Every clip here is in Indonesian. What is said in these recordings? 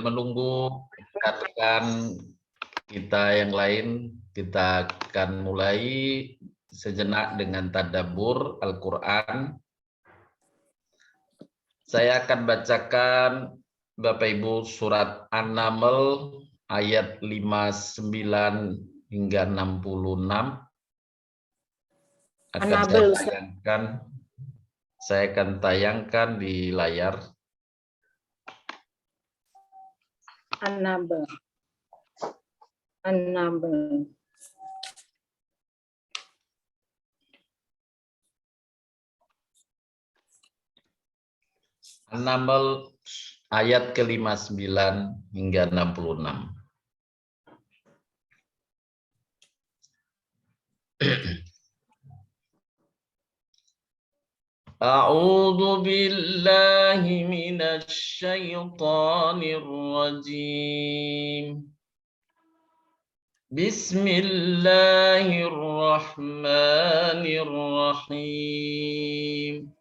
menunggu rekan-rekan kita yang lain, kita akan mulai sejenak dengan tadabbur Al-Quran. Saya akan bacakan Bapak Ibu surat An-Naml ayat 59 hingga 66. Saya akan tayangkan di layar. An-Naml. An-Naml ayat ke-59 hingga 66. A'udzu billahi minasy syaithanir rajim. Bismillahirrahmanirrahim.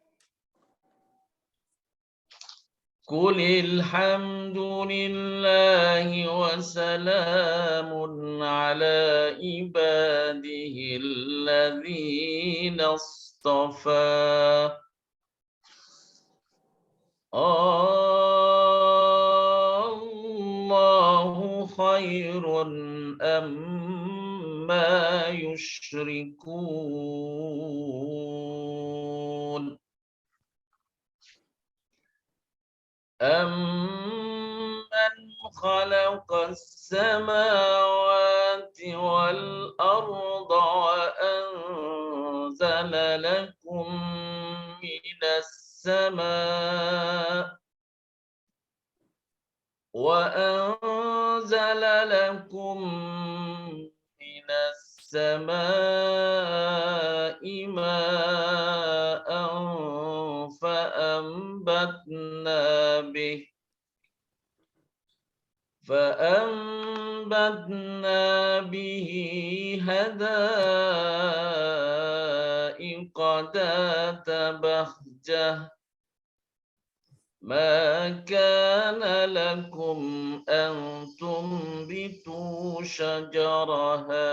Qulil hamdulillahi wa salamun ala ibadihi alladzina istafa. Allahu khairun amma yushrikun. أَمَّنْ خَلَقَ السَّمَاوَاتِ وَالْأَرْضَ وَأَنزَلَ لَكُم مِّنَ السَّمَاءِ مَاءً فأنبتنا به حدائق ذات بهجة ما كان لكم أن تنبتوا شجرها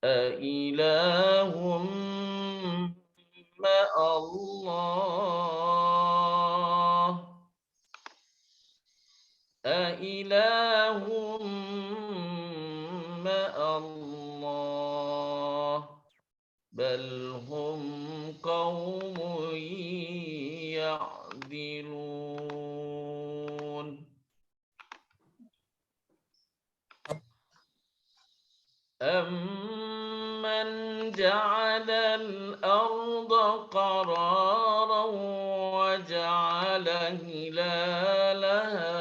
أإله مع الله أإله مع الله بل هم قوم يعدلون. أَمَّنْ جَعَلَ الْأَرْضَ قَرَارًا وَجَعَلَ خِلَالَهَا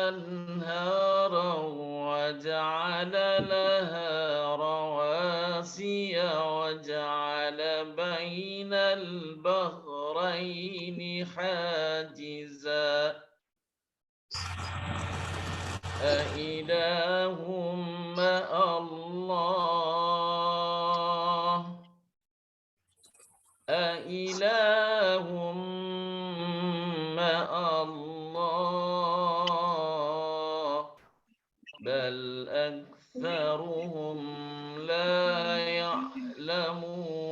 أنهارا وجعل لها رواسي وجعل بين البحرين حاجزا أإله مع الله أإله مع الله بل أكثرهم لا يعلمون.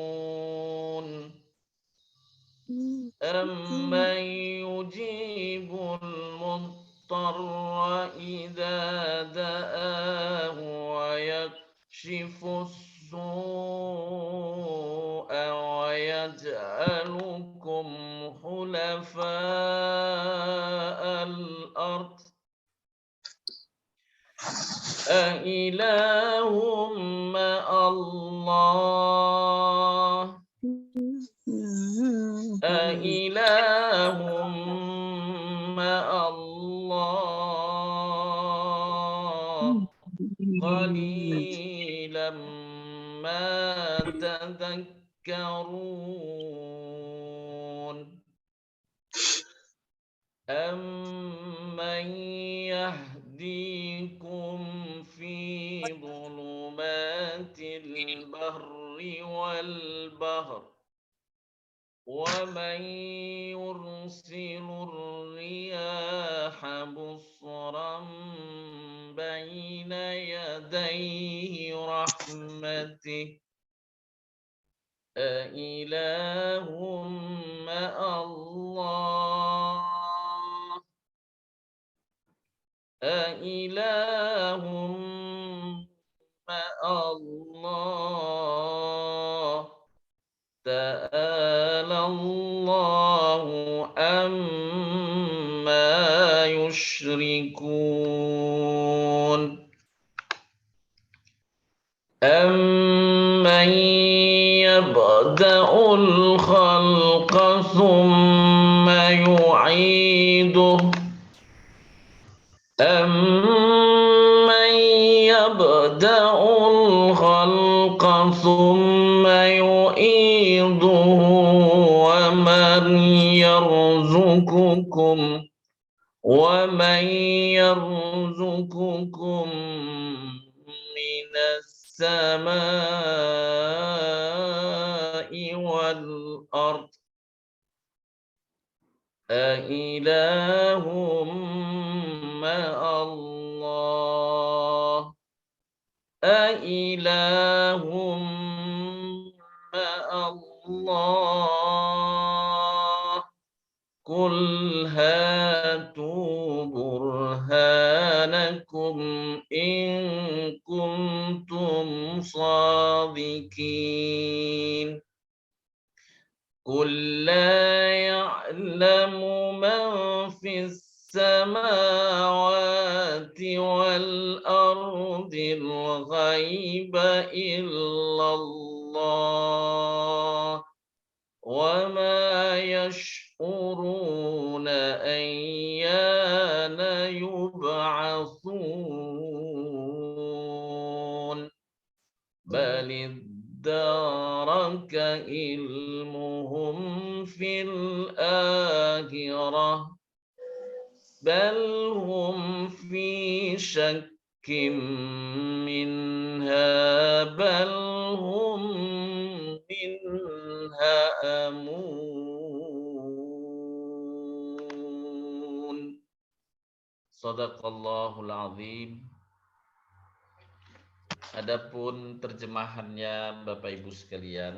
أَمَّن يُجِيبُ المضطر إذا دعاه ويكشف السوء ويجعلكم خلفاء الأرض أإله مع الله أإله مع الله قليلا ما تذكرون. أَمَّن يهديكم في ظلمات ظلمات البر والبحر ومن يرسل الرياح بشرا بين يديه رحمته أإله مع الله أإله مع الله تعالى الله عما يشركون أمن يبدأ الخلق ثم يعيده أمن يبدأ الخلق ثم يعيده ومن يرزقكم من السماء والأرض أإله مع الله أإله مع الله قل هاتوا برهانكم إن كنتم صادقين قل لا يعلم من في السماوات والأرض الغيب إلا الله وما يشعرون أيان يبعثون بل ادارك علمهم في الآخرة بل هم في شك منها بل هم منها آمون Shadaqallahul Azim. Adapun terjemahannya Bapak Ibu sekalian,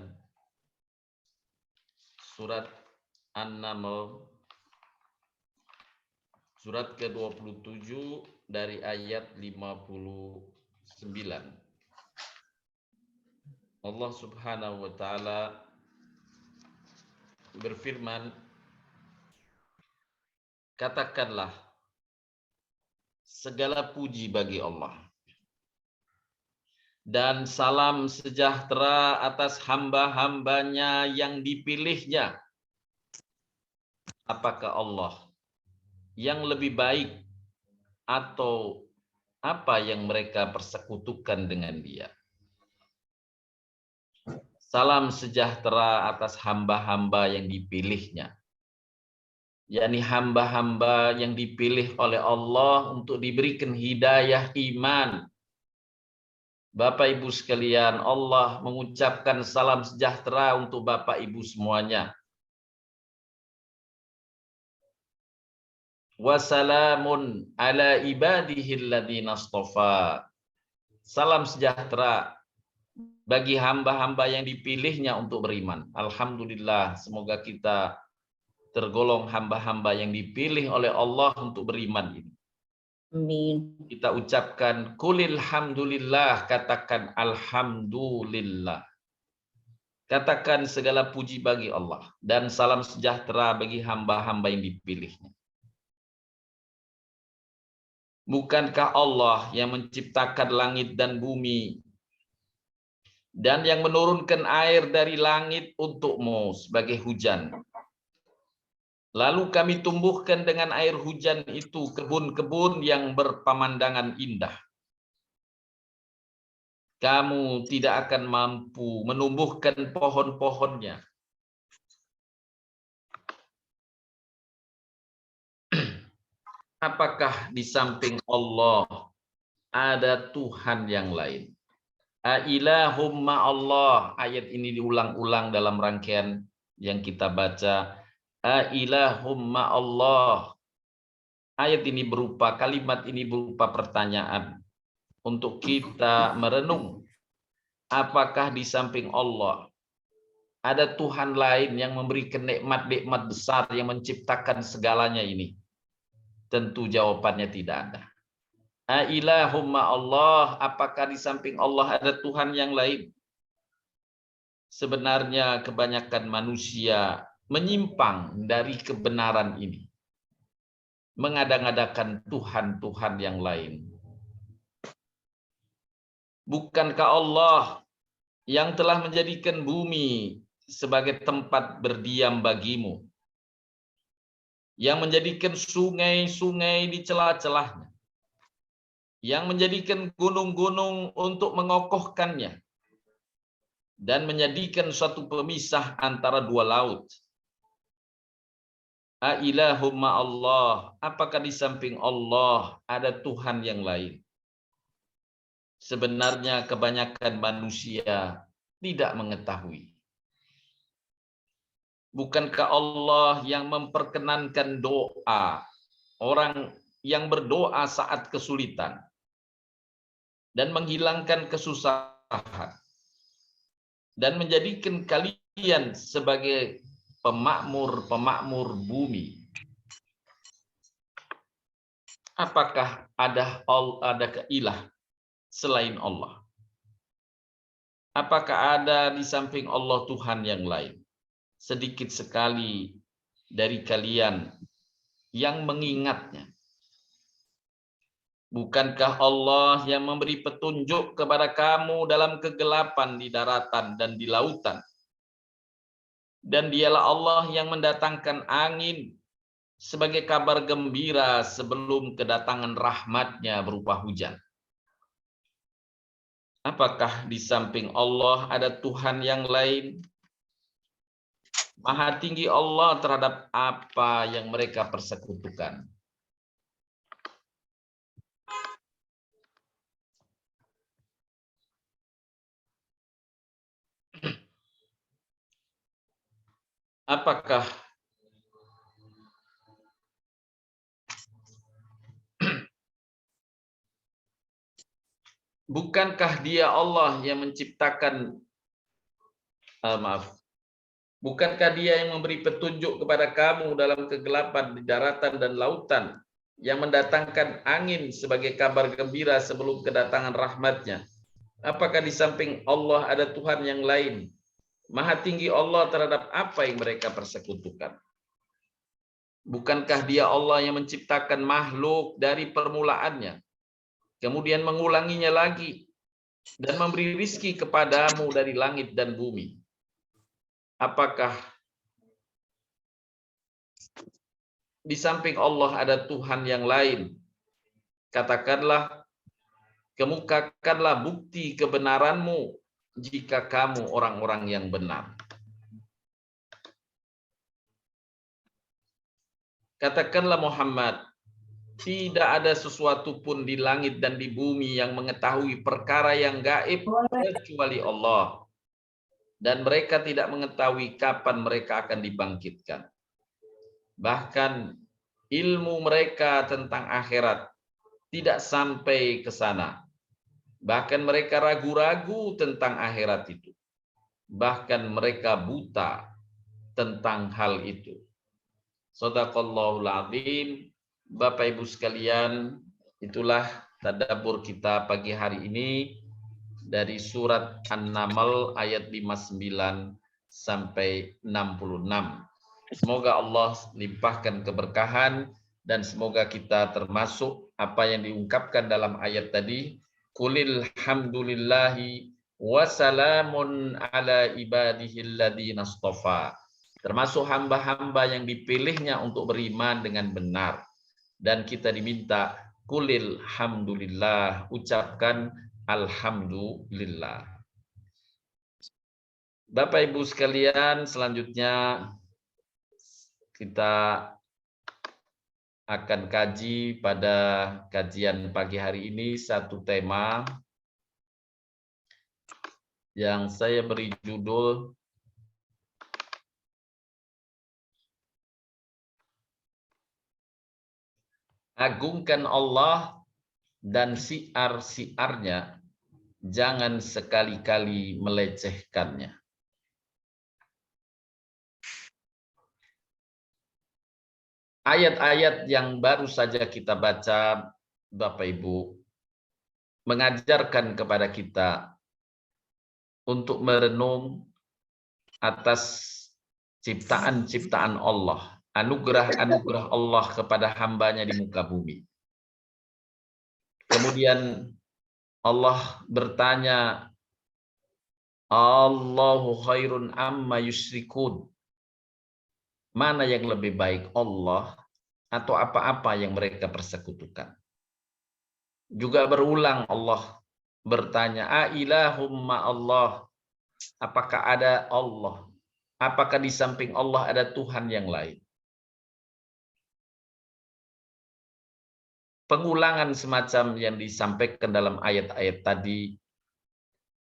surat An-Naml surat ke-27 dari ayat 59. Allah Subhanahu wa taala berfirman, katakanlah segala puji bagi Allah dan salam sejahtera atas hamba-hambanya yang dipilihnya. Apakah Allah yang lebih baik atau apa yang mereka persekutukan dengan Dia? Salam sejahtera atas hamba-hamba yang dipilihnya, yakni hamba-hamba yang dipilih oleh Allah untuk diberikan hidayah iman. Bapak Ibu sekalian, Allah mengucapkan salam sejahtera untuk Bapak Ibu semuanya. Wassalamun ala ibadihi alladhina astafa. Salam sejahtera bagi hamba-hamba yang dipilihnya untuk beriman. Alhamdulillah, semoga kita tergolong hamba-hamba yang dipilih oleh Allah untuk beriman ini. Amin. Kita ucapkan qulil hamdulillah, katakan alhamdulillah. Katakan segala puji bagi Allah dan salam sejahtera bagi hamba-hamba yang dipilihnya. Bukankah Allah yang menciptakan langit dan bumi dan yang menurunkan air dari langit untukmu sebagai hujan? Lalu kami tumbuhkan dengan air hujan itu kebun-kebun yang berpemandangan indah. Kamu tidak akan mampu menumbuhkan pohon-pohonnya. Apakah di samping Allah ada Tuhan yang lain? Ailahum ma'allah. Ayat ini diulang-ulang dalam rangkaian yang kita baca. Ailahum ma'allah. Ayat ini berupa, kalimat ini berupa pertanyaan untuk kita merenung. Apakah di samping Allah ada Tuhan lain yang memberikan nikmat-nikmat besar yang menciptakan segalanya ini? Tentu jawabannya tidak ada. Ailahumma Allah, apakah di samping Allah ada Tuhan yang lain? Sebenarnya kebanyakan manusia menyimpang dari kebenaran ini. Mengada-ngadakan Tuhan-Tuhan yang lain. Bukankah Allah yang telah menjadikan bumi sebagai tempat berdiam bagimu, yang menjadikan sungai-sungai di celah-celahnya, yang menjadikan gunung-gunung untuk mengokohkannya, dan menjadikan suatu pemisah antara dua laut. Ailahumma Allah, apakah di samping Allah ada Tuhan yang lain? Sebenarnya kebanyakan manusia tidak mengetahui. Bukankah Allah yang memperkenankan doa orang yang berdoa saat kesulitan dan menghilangkan kesusahan dan menjadikan kalian sebagai pemakmur-pemakmur bumi? Apakah ada ilah selain Allah? Apakah ada di samping Allah Tuhan yang lain? Sedikit sekali dari kalian yang mengingatnya. Bukankah Allah yang memberi petunjuk kepada kamu dalam kegelapan di daratan dan di lautan? Dan dialah Allah yang mendatangkan angin sebagai kabar gembira sebelum kedatangan rahmatnya berupa hujan. Apakah di samping Allah ada Tuhan yang lain? Maha tinggi Allah terhadap apa yang mereka persekutukan. Apakah bukankah dia Allah yang menciptakan bukankah dia yang memberi petunjuk kepada kamu dalam kegelapan di daratan dan lautan, yang mendatangkan angin sebagai kabar gembira sebelum kedatangan rahmatnya? Apakah di samping Allah ada Tuhan yang lain? Maha tinggi Allah terhadap apa yang mereka persekutukan. Bukankah dia Allah yang menciptakan makhluk dari permulaannya, kemudian mengulanginya lagi, dan memberi rizki kepadamu dari langit dan bumi? Apakah di samping Allah ada Tuhan yang lain? Katakanlah, kemukakanlah bukti kebenaranmu jika kamu orang-orang yang benar. Katakanlah Muhammad, tidak ada sesuatu pun di langit dan di bumi yang mengetahui perkara yang gaib kecuali Allah. Dan mereka tidak mengetahui kapan mereka akan dibangkitkan. Bahkan ilmu mereka tentang akhirat tidak sampai ke sana. Bahkan mereka ragu-ragu tentang akhirat itu. Bahkan mereka buta tentang hal itu. Shadaqallahul Azim. Bapak Ibu sekalian, itulah tadabbur kita pagi hari ini dari surat An-Naml ayat 59 sampai 66. Semoga Allah limpahkan keberkahan dan semoga kita termasuk apa yang diungkapkan dalam ayat tadi. Qulil hamdulillahi wa salamun ala ibadihi alladhina astafa. Termasuk hamba-hamba yang dipilihnya untuk beriman dengan benar. Dan kita diminta qulil hamdulillah, ucapkan alhamdulillah. Bapak Ibu sekalian, selanjutnya kita akan kaji pada kajian pagi hari ini satu tema yang saya beri judul Agungkan Allah dan siar-siarnya, jangan sekali-kali melecehkannya. Ayat-ayat yang baru saja kita baca, Bapak Ibu, mengajarkan kepada kita untuk merenung atas ciptaan-ciptaan Allah, anugerah-anugerah Allah kepada hambanya di muka bumi. Kemudian Allah bertanya, Allahu khairun amma yusyrikun. Mana yang lebih baik, Allah atau apa-apa yang mereka persekutukan? Juga berulang Allah bertanya, Ailahum ma'allah. Apakah ada Allah? Apakah di samping Allah ada Tuhan yang lain? Pengulangan semacam yang disampaikan dalam ayat-ayat tadi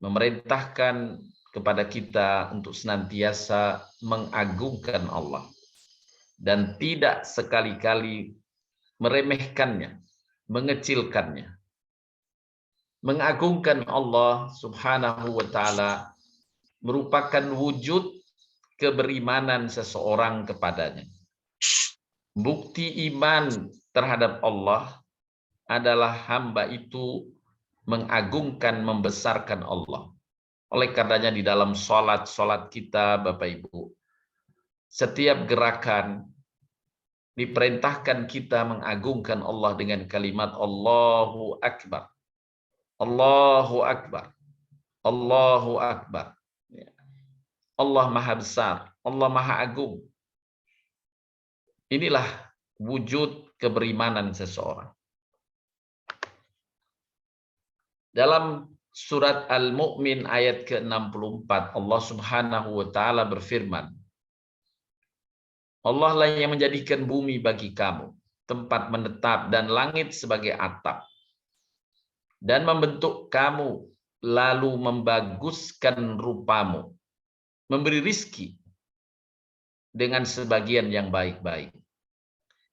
memerintahkan kepada kita untuk senantiasa mengagungkan Allah dan tidak sekali-kali meremehkannya, mengecilkannya. Mengagungkan Allah Subhanahu wa taala merupakan wujud keberimanan seseorang kepadanya. Bukti iman terhadap Allah adalah hamba itu mengagungkan, membesarkan Allah. Oleh karenanya di dalam sholat kita, Bapak Ibu, setiap gerakan diperintahkan kita mengagungkan Allah dengan kalimat Allahu Akbar. Allahu Akbar. Allahu Akbar. Allah Maha Besar, Allah Maha Agung. Inilah wujud keberimanan seseorang. Dalam surat Al-Mu'min ayat ke-64, Allah Subhanahu wa taala berfirman, Allah lah yang menjadikan bumi bagi kamu tempat menetap dan langit sebagai atap, dan membentuk kamu lalu membaguskan rupamu, memberi rizki dengan sebagian yang baik-baik.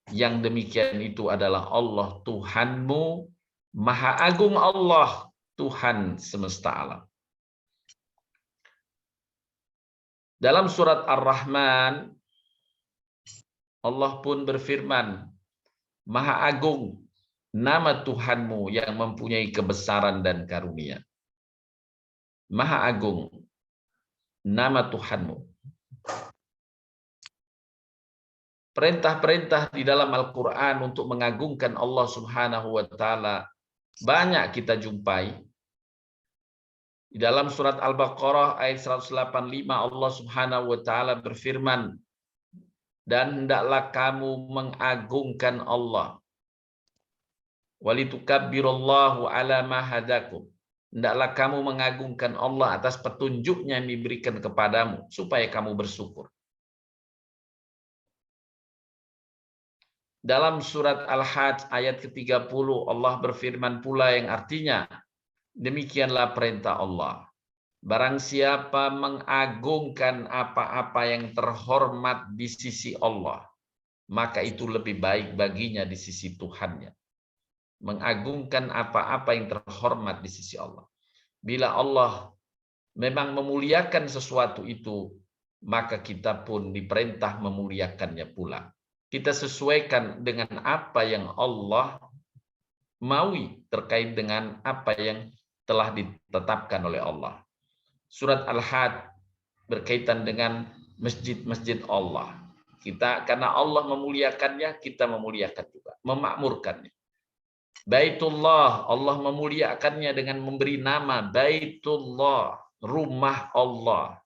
Yang demikian itu adalah Allah Tuhanmu, Maha Agung Allah, Tuhan semesta alam. Dalam surat Ar-Rahman, Allah pun berfirman, Maha Agung nama Tuhanmu yang mempunyai kebesaran dan karunia. Maha Agung nama Tuhanmu. Perintah-perintah di dalam Al-Quran untuk mengagungkan Allah Subhanahu wa taala banyak kita jumpai. Di dalam surat Al-Baqarah ayat 185 Allah Subhanahu wa taala berfirman, dan hendaklah kamu mengagungkan Allah. Walitukabbirallahu ala ma hadakum. Hendaklah kamu mengagungkan Allah atas petunjuknya yang diberikan kepadamu supaya kamu bersyukur. Dalam surat Al-Hajj ayat ke-30 Allah berfirman pula yang artinya, demikianlah perintah Allah. Barang siapa mengagungkan apa-apa yang terhormat di sisi Allah, maka itu lebih baik baginya di sisi Tuhannya. Mengagungkan apa-apa yang terhormat di sisi Allah. Bila Allah memang memuliakan sesuatu itu, maka kita pun diperintah memuliakannya pula. Kita sesuaikan dengan apa yang Allah maui terkait dengan apa yang telah ditetapkan oleh Allah. Surat Al-Hajj berkaitan dengan masjid-masjid Allah. Kita karena Allah memuliakannya, kita memuliakan juga, memakmurkannya. Baitullah, Allah memuliakannya dengan memberi nama Baitullah, rumah Allah.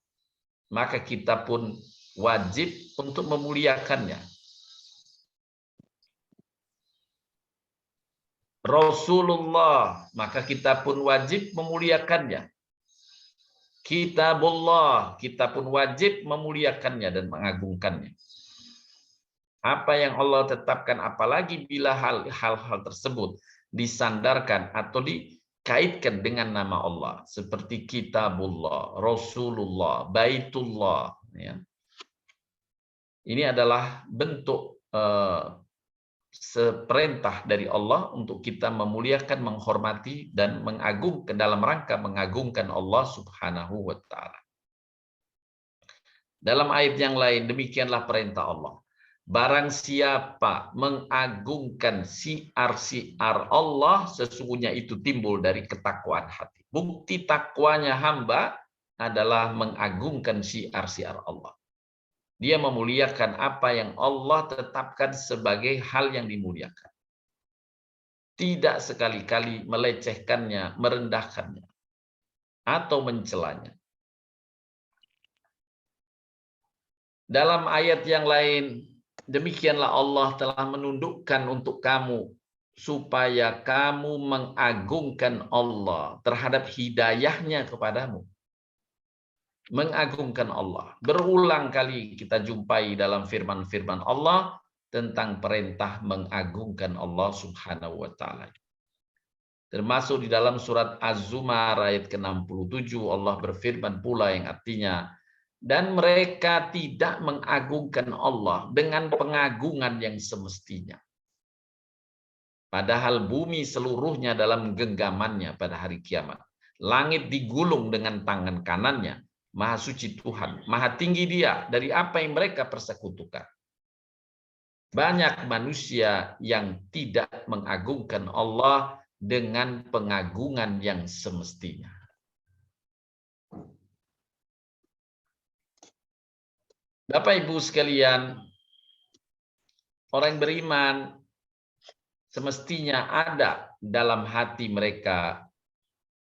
Maka kita pun wajib untuk memuliakannya. Rasulullah, maka kita pun wajib memuliakannya. Kitabullah, kita pun wajib memuliakannya dan mengagungkannya. Apa yang Allah tetapkan, apalagi bila hal-hal tersebut disandarkan atau kaitkan dengan nama Allah seperti Kitabullah, Rasulullah, Baitullah. Ya. Ini adalah bentuk seperintah dari Allah untuk kita memuliakan, menghormati, dan mengagungkan dalam rangka mengagungkan Allah Subhanahu wa Ta'ala. Dalam ayat yang lain, demikianlah perintah Allah. Barang siapa mengagungkan siar-siar Allah, sesungguhnya itu timbul dari ketakwaan hati. Bukti takwanya hamba adalah mengagungkan siar-siar Allah. Dia memuliakan apa yang Allah tetapkan sebagai hal yang dimuliakan. Tidak sekali-kali melecehkannya, merendahkannya, atau mencelanya. Dalam ayat yang lain, demikianlah Allah telah menundukkan untuk kamu supaya kamu mengagungkan Allah terhadap hidayahnya kepadamu. Mengagungkan Allah. Berulang kali kita jumpai dalam firman-firman Allah tentang perintah mengagungkan Allah Subhanahu wa Ta'ala. Termasuk di dalam surat Az-Zumar ayat ke-67 Allah berfirman pula yang artinya, dan mereka tidak mengagungkan Allah dengan pengagungan yang semestinya. Padahal bumi seluruhnya dalam genggamannya pada hari kiamat. Langit digulung dengan tangan kanannya. Maha suci Tuhan, maha tinggi Dia dari apa yang mereka persekutukan. Banyak manusia yang tidak mengagungkan Allah dengan pengagungan yang semestinya. Bapak Ibu sekalian, orang beriman semestinya ada dalam hati mereka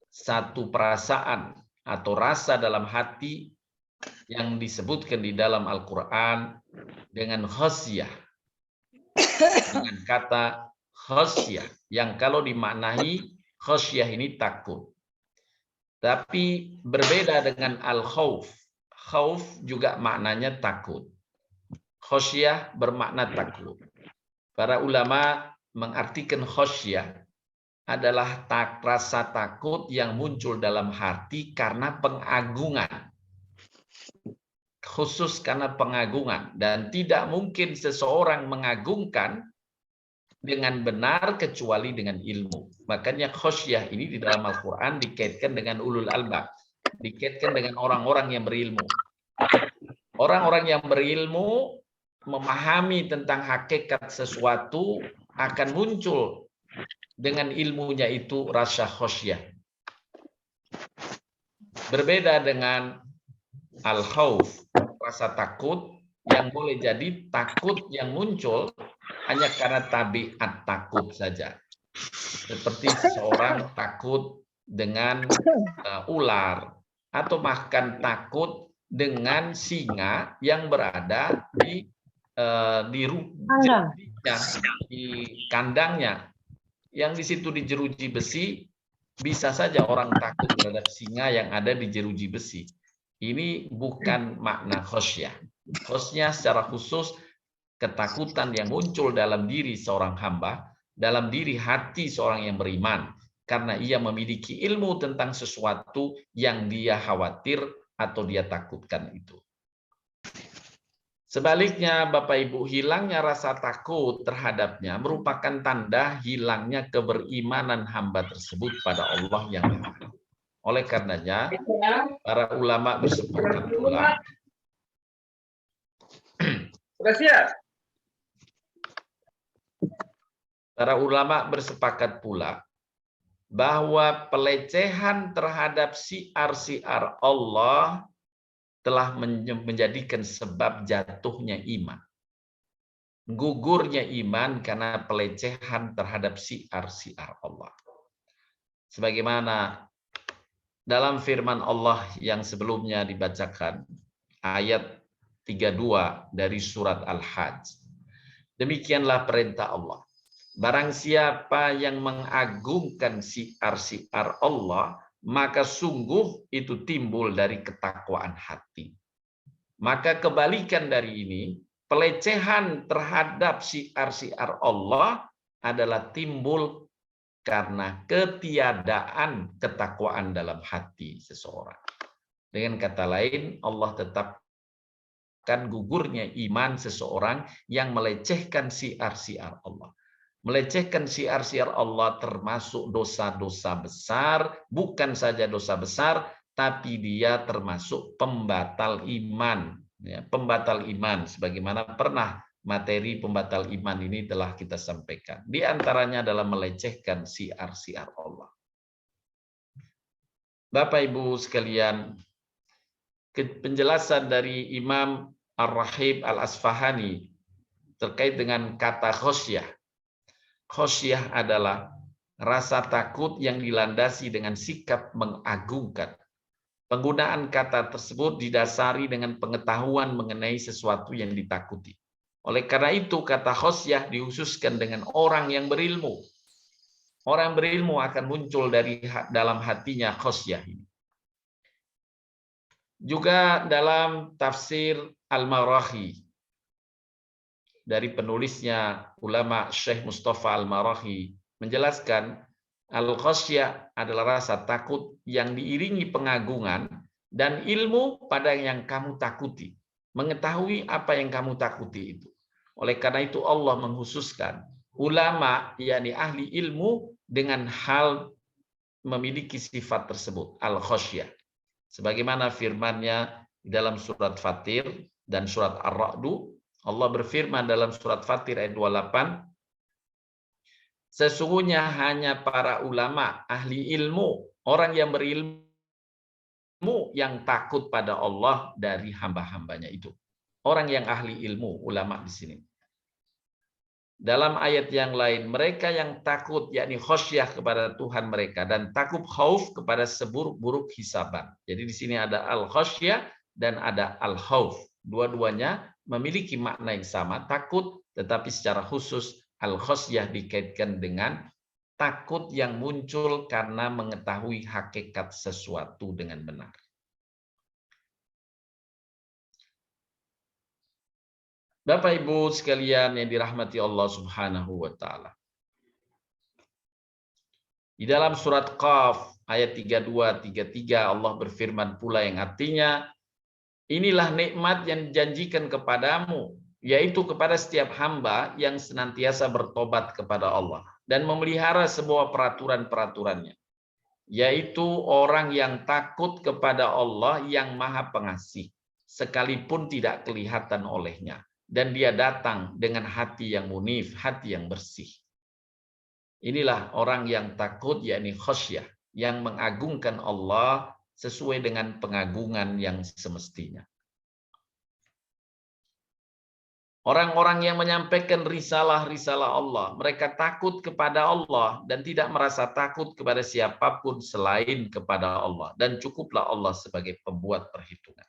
satu perasaan atau rasa dalam hati yang disebutkan di dalam Al-Quran dengan khasyah. Dengan kata khasyah, yang kalau dimaknai khasyah ini takut. Tapi berbeda dengan al-khauf. Khauf juga maknanya takut. Khasyah bermakna takut. Para ulama mengartikan khasyah adalah rasa takut yang muncul dalam hati karena pengagungan. Khusus karena pengagungan. Dan tidak mungkin seseorang mengagungkan dengan benar kecuali dengan ilmu. Makanya khasyah ini di dalam Al-Quran dikaitkan dengan ulul albab. Dikaitkan dengan orang-orang yang berilmu. Orang-orang yang berilmu memahami tentang hakikat sesuatu akan muncul dengan ilmunya itu rasa khasyah. Berbeda dengan al-khauf, rasa takut yang boleh jadi takut yang muncul hanya karena tabiat takut saja. Seperti seseorang takut dengan ular atau bahkan takut dengan singa yang berada di kandangnya. Yang di situ dijeruji besi, bisa saja orang takut terhadap singa yang ada di jeruji besi. Ini bukan makna khasyah. Khasyah secara khusus ketakutan yang muncul dalam diri seorang hamba, dalam diri hati seorang yang beriman, karena ia memiliki ilmu tentang sesuatu yang dia khawatir atau dia takutkan itu. Sebaliknya, Bapak Ibu, hilangnya rasa takut terhadapnya merupakan tanda hilangnya keberimanan hamba tersebut pada Allah yang Maha. Oleh karenanya, para ulama bersepakat pula. Para ulama bersepakat pula bahwa pelecehan terhadap siar-siar Allah telah menjadikan sebab jatuhnya iman. Gugurnya iman karena pelecehan terhadap siar-siar Allah. Sebagaimana dalam firman Allah yang sebelumnya dibacakan, ayat 32 dari surat Al-Hajj. Demikianlah perintah Allah. Barang siapa yang mengagungkan siar-siar Allah, maka sungguh itu timbul dari ketakwaan hati. Maka kebalikan dari ini, pelecehan terhadap siar-siar Allah adalah timbul karena ketiadaan ketakwaan dalam hati seseorang. Dengan kata lain, Allah tetapkan gugurnya iman seseorang yang melecehkan syiar-syiar Allah. Melecehkan syiar-syiar Allah termasuk dosa-dosa besar, bukan saja dosa besar, tapi dia termasuk pembatal iman. Ya, pembatal iman, sebagaimana pernah materi pembatal iman ini telah kita sampaikan. Di antaranya adalah melecehkan syiar-syiar Allah. Bapak Ibu sekalian, penjelasan dari Imam Ar-Rahib Al-Asfahani terkait dengan kata khosyah. Khosyah adalah rasa takut yang dilandasi dengan sikap mengagungkan. Penggunaan kata tersebut didasari dengan pengetahuan mengenai sesuatu yang ditakuti. Oleh karena itu, kata khosyah dikhususkan dengan orang yang berilmu. Orang berilmu akan muncul dari dalam hatinya khosyah ini. Juga dalam tafsir Al-Marahi, dari penulisnya ulama Syekh Mustafa Al-Marahi, menjelaskan al-khosyah adalah rasa takut yang diiringi pengagungan dan ilmu pada yang kamu takuti. Mengetahui apa yang kamu takuti itu. Oleh karena itu Allah mengkhususkan ulama, yakni ahli ilmu, dengan hal memiliki sifat tersebut, al-khosyah. Sebagaimana firman-Nya dalam surat Fatir dan surat Ar-Ra'du, Allah berfirman dalam surat Fatir ayat 28, sesungguhnya hanya para ulama, ahli ilmu, orang yang berilmu yang takut pada Allah dari hamba-hambanya itu. Orang yang ahli ilmu, ulama di sini. Dalam ayat yang lain, mereka yang takut, yakni khosyah kepada Tuhan mereka, dan takut khauf kepada seburuk-buruk hisaban. Jadi di sini ada al-khosyah dan ada al-khauf. Dua-duanya memiliki makna yang sama, takut, tetapi secara khusus al-khosyah dikaitkan dengan takut yang muncul karena mengetahui hakikat sesuatu dengan benar. Bapak Ibu sekalian yang dirahmati Allah Subhanahu wa taala. Di dalam surat Qaf ayat 32 33 Allah berfirman pula yang artinya, inilah nikmat yang dijanjikan kepadamu, yaitu kepada setiap hamba yang senantiasa bertobat kepada Allah dan memelihara semua peraturan-peraturannya, yaitu orang yang takut kepada Allah yang Maha Pengasih, sekalipun tidak kelihatan olehnya. Dan dia datang dengan hati yang munif, hati yang bersih. Inilah orang yang takut, yakni khosyah, yang mengagungkan Allah sesuai dengan pengagungan yang semestinya. Orang-orang yang menyampaikan risalah-risalah Allah, mereka takut kepada Allah dan tidak merasa takut kepada siapapun selain kepada Allah. Dan cukuplah Allah sebagai pembuat perhitungan.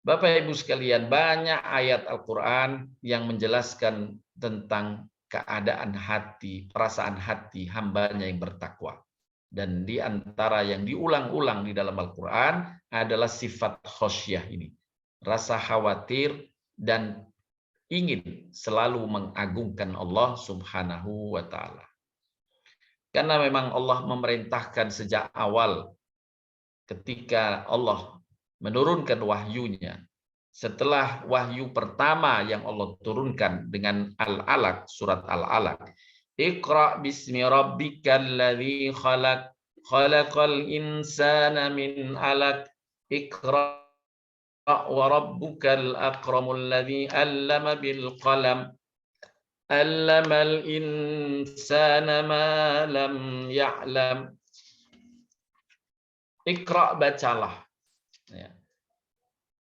Bapak Ibu sekalian, banyak ayat Al-Quran yang menjelaskan tentang keadaan hati, perasaan hati hambanya yang bertakwa. Dan di antara yang diulang-ulang di dalam Al-Quran adalah sifat khosyah ini. Rasa khawatir dan ingin selalu mengagungkan Allah Subhanahu wa ta'ala. Karena memang Allah memerintahkan sejak awal ketika Allah menurunkan wahyunya. Setelah wahyu pertama yang Allah turunkan dengan Al-Alaq, surat Al-Alaq. Iqra bismi rabbikal ladzi khalaq, khalaqal insana min 'alaq, iqra wa rabbukal akramul ladzi 'allama bil qalam, 'allamal insana ma lam ya'lam. Iqra, bacalah. Ya.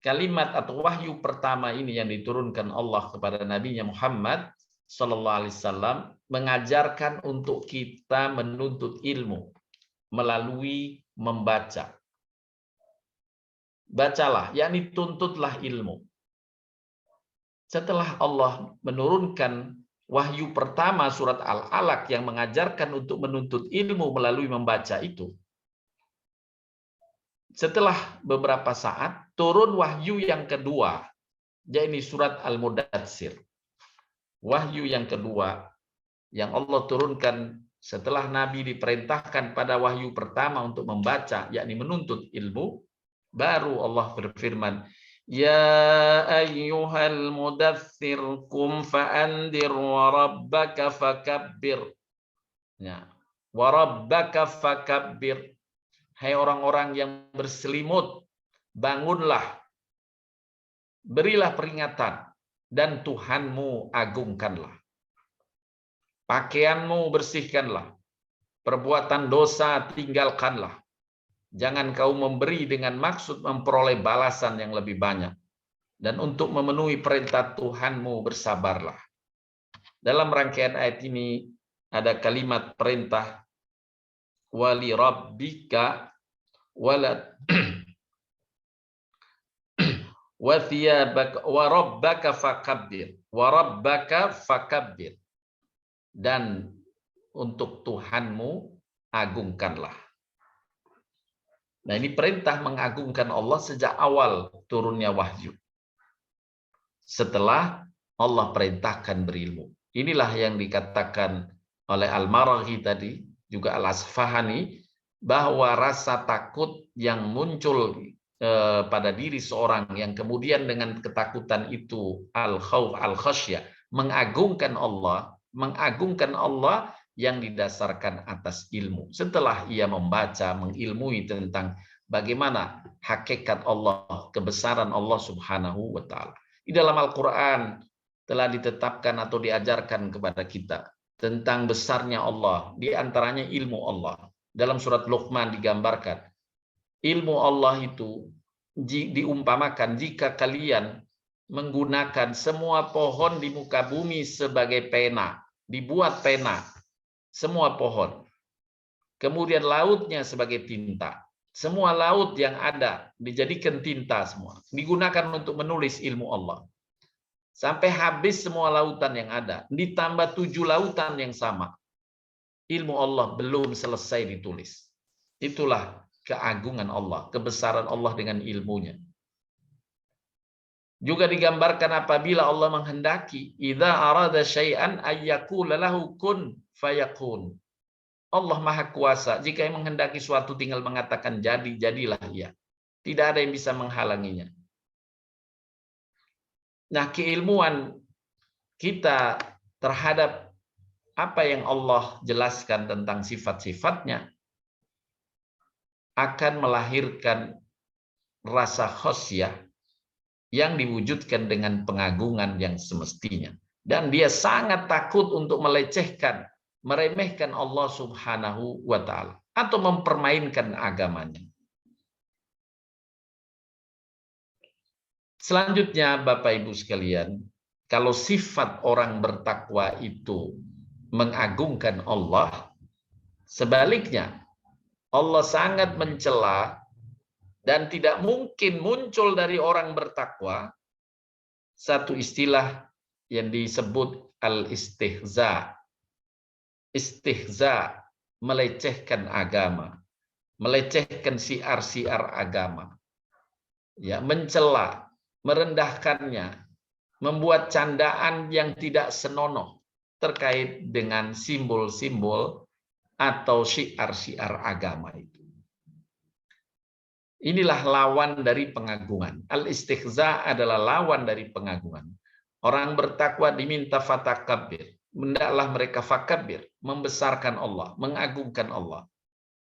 Kalimat atau wahyu pertama ini yang diturunkan Allah kepada Nabi-Nya Muhammad Sallallahu Alaihi Wasallam mengajarkan untuk kita menuntut ilmu melalui membaca. Bacalah, yakni tuntutlah ilmu. Setelah Allah menurunkan wahyu pertama surat Al-Alaq yang mengajarkan untuk menuntut ilmu melalui membaca itu, setelah beberapa saat turun wahyu yang kedua, yaitu surat Al-Mudatsir. Wahyu yang kedua yang Allah turunkan setelah Nabi diperintahkan pada wahyu pertama untuk membaca, yakni menuntut ilmu, baru Allah berfirman, Ya ayyuhal mudaththir qum fa'andir wa rabbaka fakabbir. Ya. Wa rabbaka fakabbir. Hai orang-orang yang berselimut, bangunlah, berilah peringatan, dan Tuhanmu agungkanlah. Pakaianmu bersihkanlah, perbuatan dosa tinggalkanlah. Jangan kau memberi dengan maksud memperoleh balasan yang lebih banyak. Dan untuk memenuhi perintah Tuhanmu bersabarlah. Dalam rangkaian ayat ini ada kalimat perintah wali rabbika walad wa thiyabaka wa rabbaka fakabbir wa rabbaka fakabbir, dan untuk Tuhanmu agungkanlah. Nah, ini perintah mengagungkan Allah sejak awal turunnya wahyu. Setelah Allah perintahkan berilmu. Inilah yang dikatakan oleh Al-Maraghi tadi, juga Al-Asfahani, bahwa rasa takut yang muncul pada diri seorang yang kemudian dengan ketakutan itu al-khauf al-khasyah, mengagungkan Allah yang didasarkan atas ilmu. Setelah ia membaca, mengilmui tentang bagaimana hakikat Allah, kebesaran Allah Subhanahu wa taala. Di dalam Al-Qur'an telah ditetapkan atau diajarkan kepada kita tentang besarnya Allah, di antaranya ilmu Allah. Dalam surat Luqman digambarkan, ilmu Allah itu diumpamakan jika kalian menggunakan semua pohon di muka bumi sebagai pena, dibuat pena, semua pohon. Kemudian lautnya sebagai tinta. Semua laut yang ada dijadikan tinta semua. Digunakan untuk menulis ilmu Allah. Sampai habis semua lautan yang ada. Ditambah 7 lautan yang sama. Ilmu Allah belum selesai ditulis. Itulah keagungan Allah, kebesaran Allah dengan ilmunya. Juga digambarkan apabila Allah menghendaki, idza arada syai'an ayyaqula lahu kun fayakun. Allah Maha Kuasa, jika yang menghendaki suatu tinggal mengatakan jadi, jadilah ia. Tidak ada yang bisa menghalanginya. Nah, keilmuan kita terhadap apa yang Allah jelaskan tentang sifat-sifatnya akan melahirkan rasa khosyah yang diwujudkan dengan pengagungan yang semestinya. Dan dia sangat takut untuk melecehkan, meremehkan Allah Subhanahu wa ta'ala atau mempermainkan agamanya. Selanjutnya Bapak Ibu sekalian, kalau sifat orang bertakwa itu mengagungkan Allah, sebaliknya Allah sangat mencela dan tidak mungkin muncul dari orang bertakwa satu istilah yang disebut al-istihza. Istihza, melecehkan agama, melecehkan siar-siar agama, ya, mencela, merendahkannya, membuat candaan yang tidak senonoh terkait dengan simbol-simbol atau syiar-syiar agama itu. Inilah lawan dari pengagungan. Al-istihza adalah lawan dari pengagungan. Orang bertakwa diminta fatakabbir. Hendaklah mereka fakabir, membesarkan Allah, mengagungkan Allah.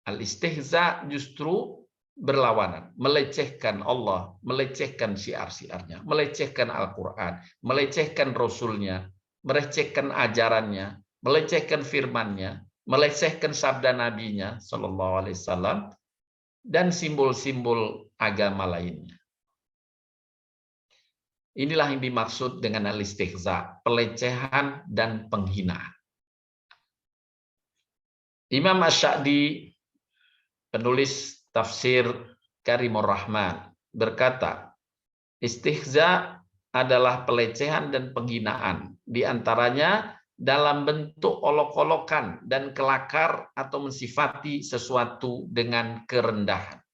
Al-istihza justru berlawanan, melecehkan Allah, melecehkan syiar-syiarnya, melecehkan Al-Quran, melecehkan Rasulnya, melecehkan ajarannya, melecehkan firmannya, melecehkan sabda nabinya Sallallahu Alaihi Wasallam, dan simbol-simbol agama lainnya. Inilah yang dimaksud dengan al-istihza, pelecehan dan penghinaan. Imam Asy-Sya'di, penulis tafsir Karimur Rahman, berkata, istihza adalah pelecehan dan penghinaan, di antaranya dalam bentuk olok-olokan dan kelakar atau mensifati sesuatu dengan kerendahan.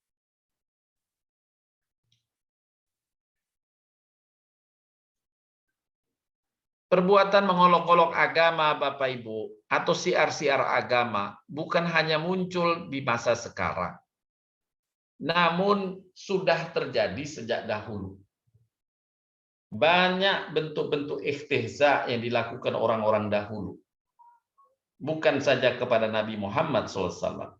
Perbuatan mengolok-olok agama, Bapak Ibu, atau siar-siar agama bukan hanya muncul di masa sekarang, namun sudah terjadi sejak dahulu. Banyak bentuk-bentuk istihza yang dilakukan orang-orang dahulu. Bukan saja kepada Nabi Muhammad SAW.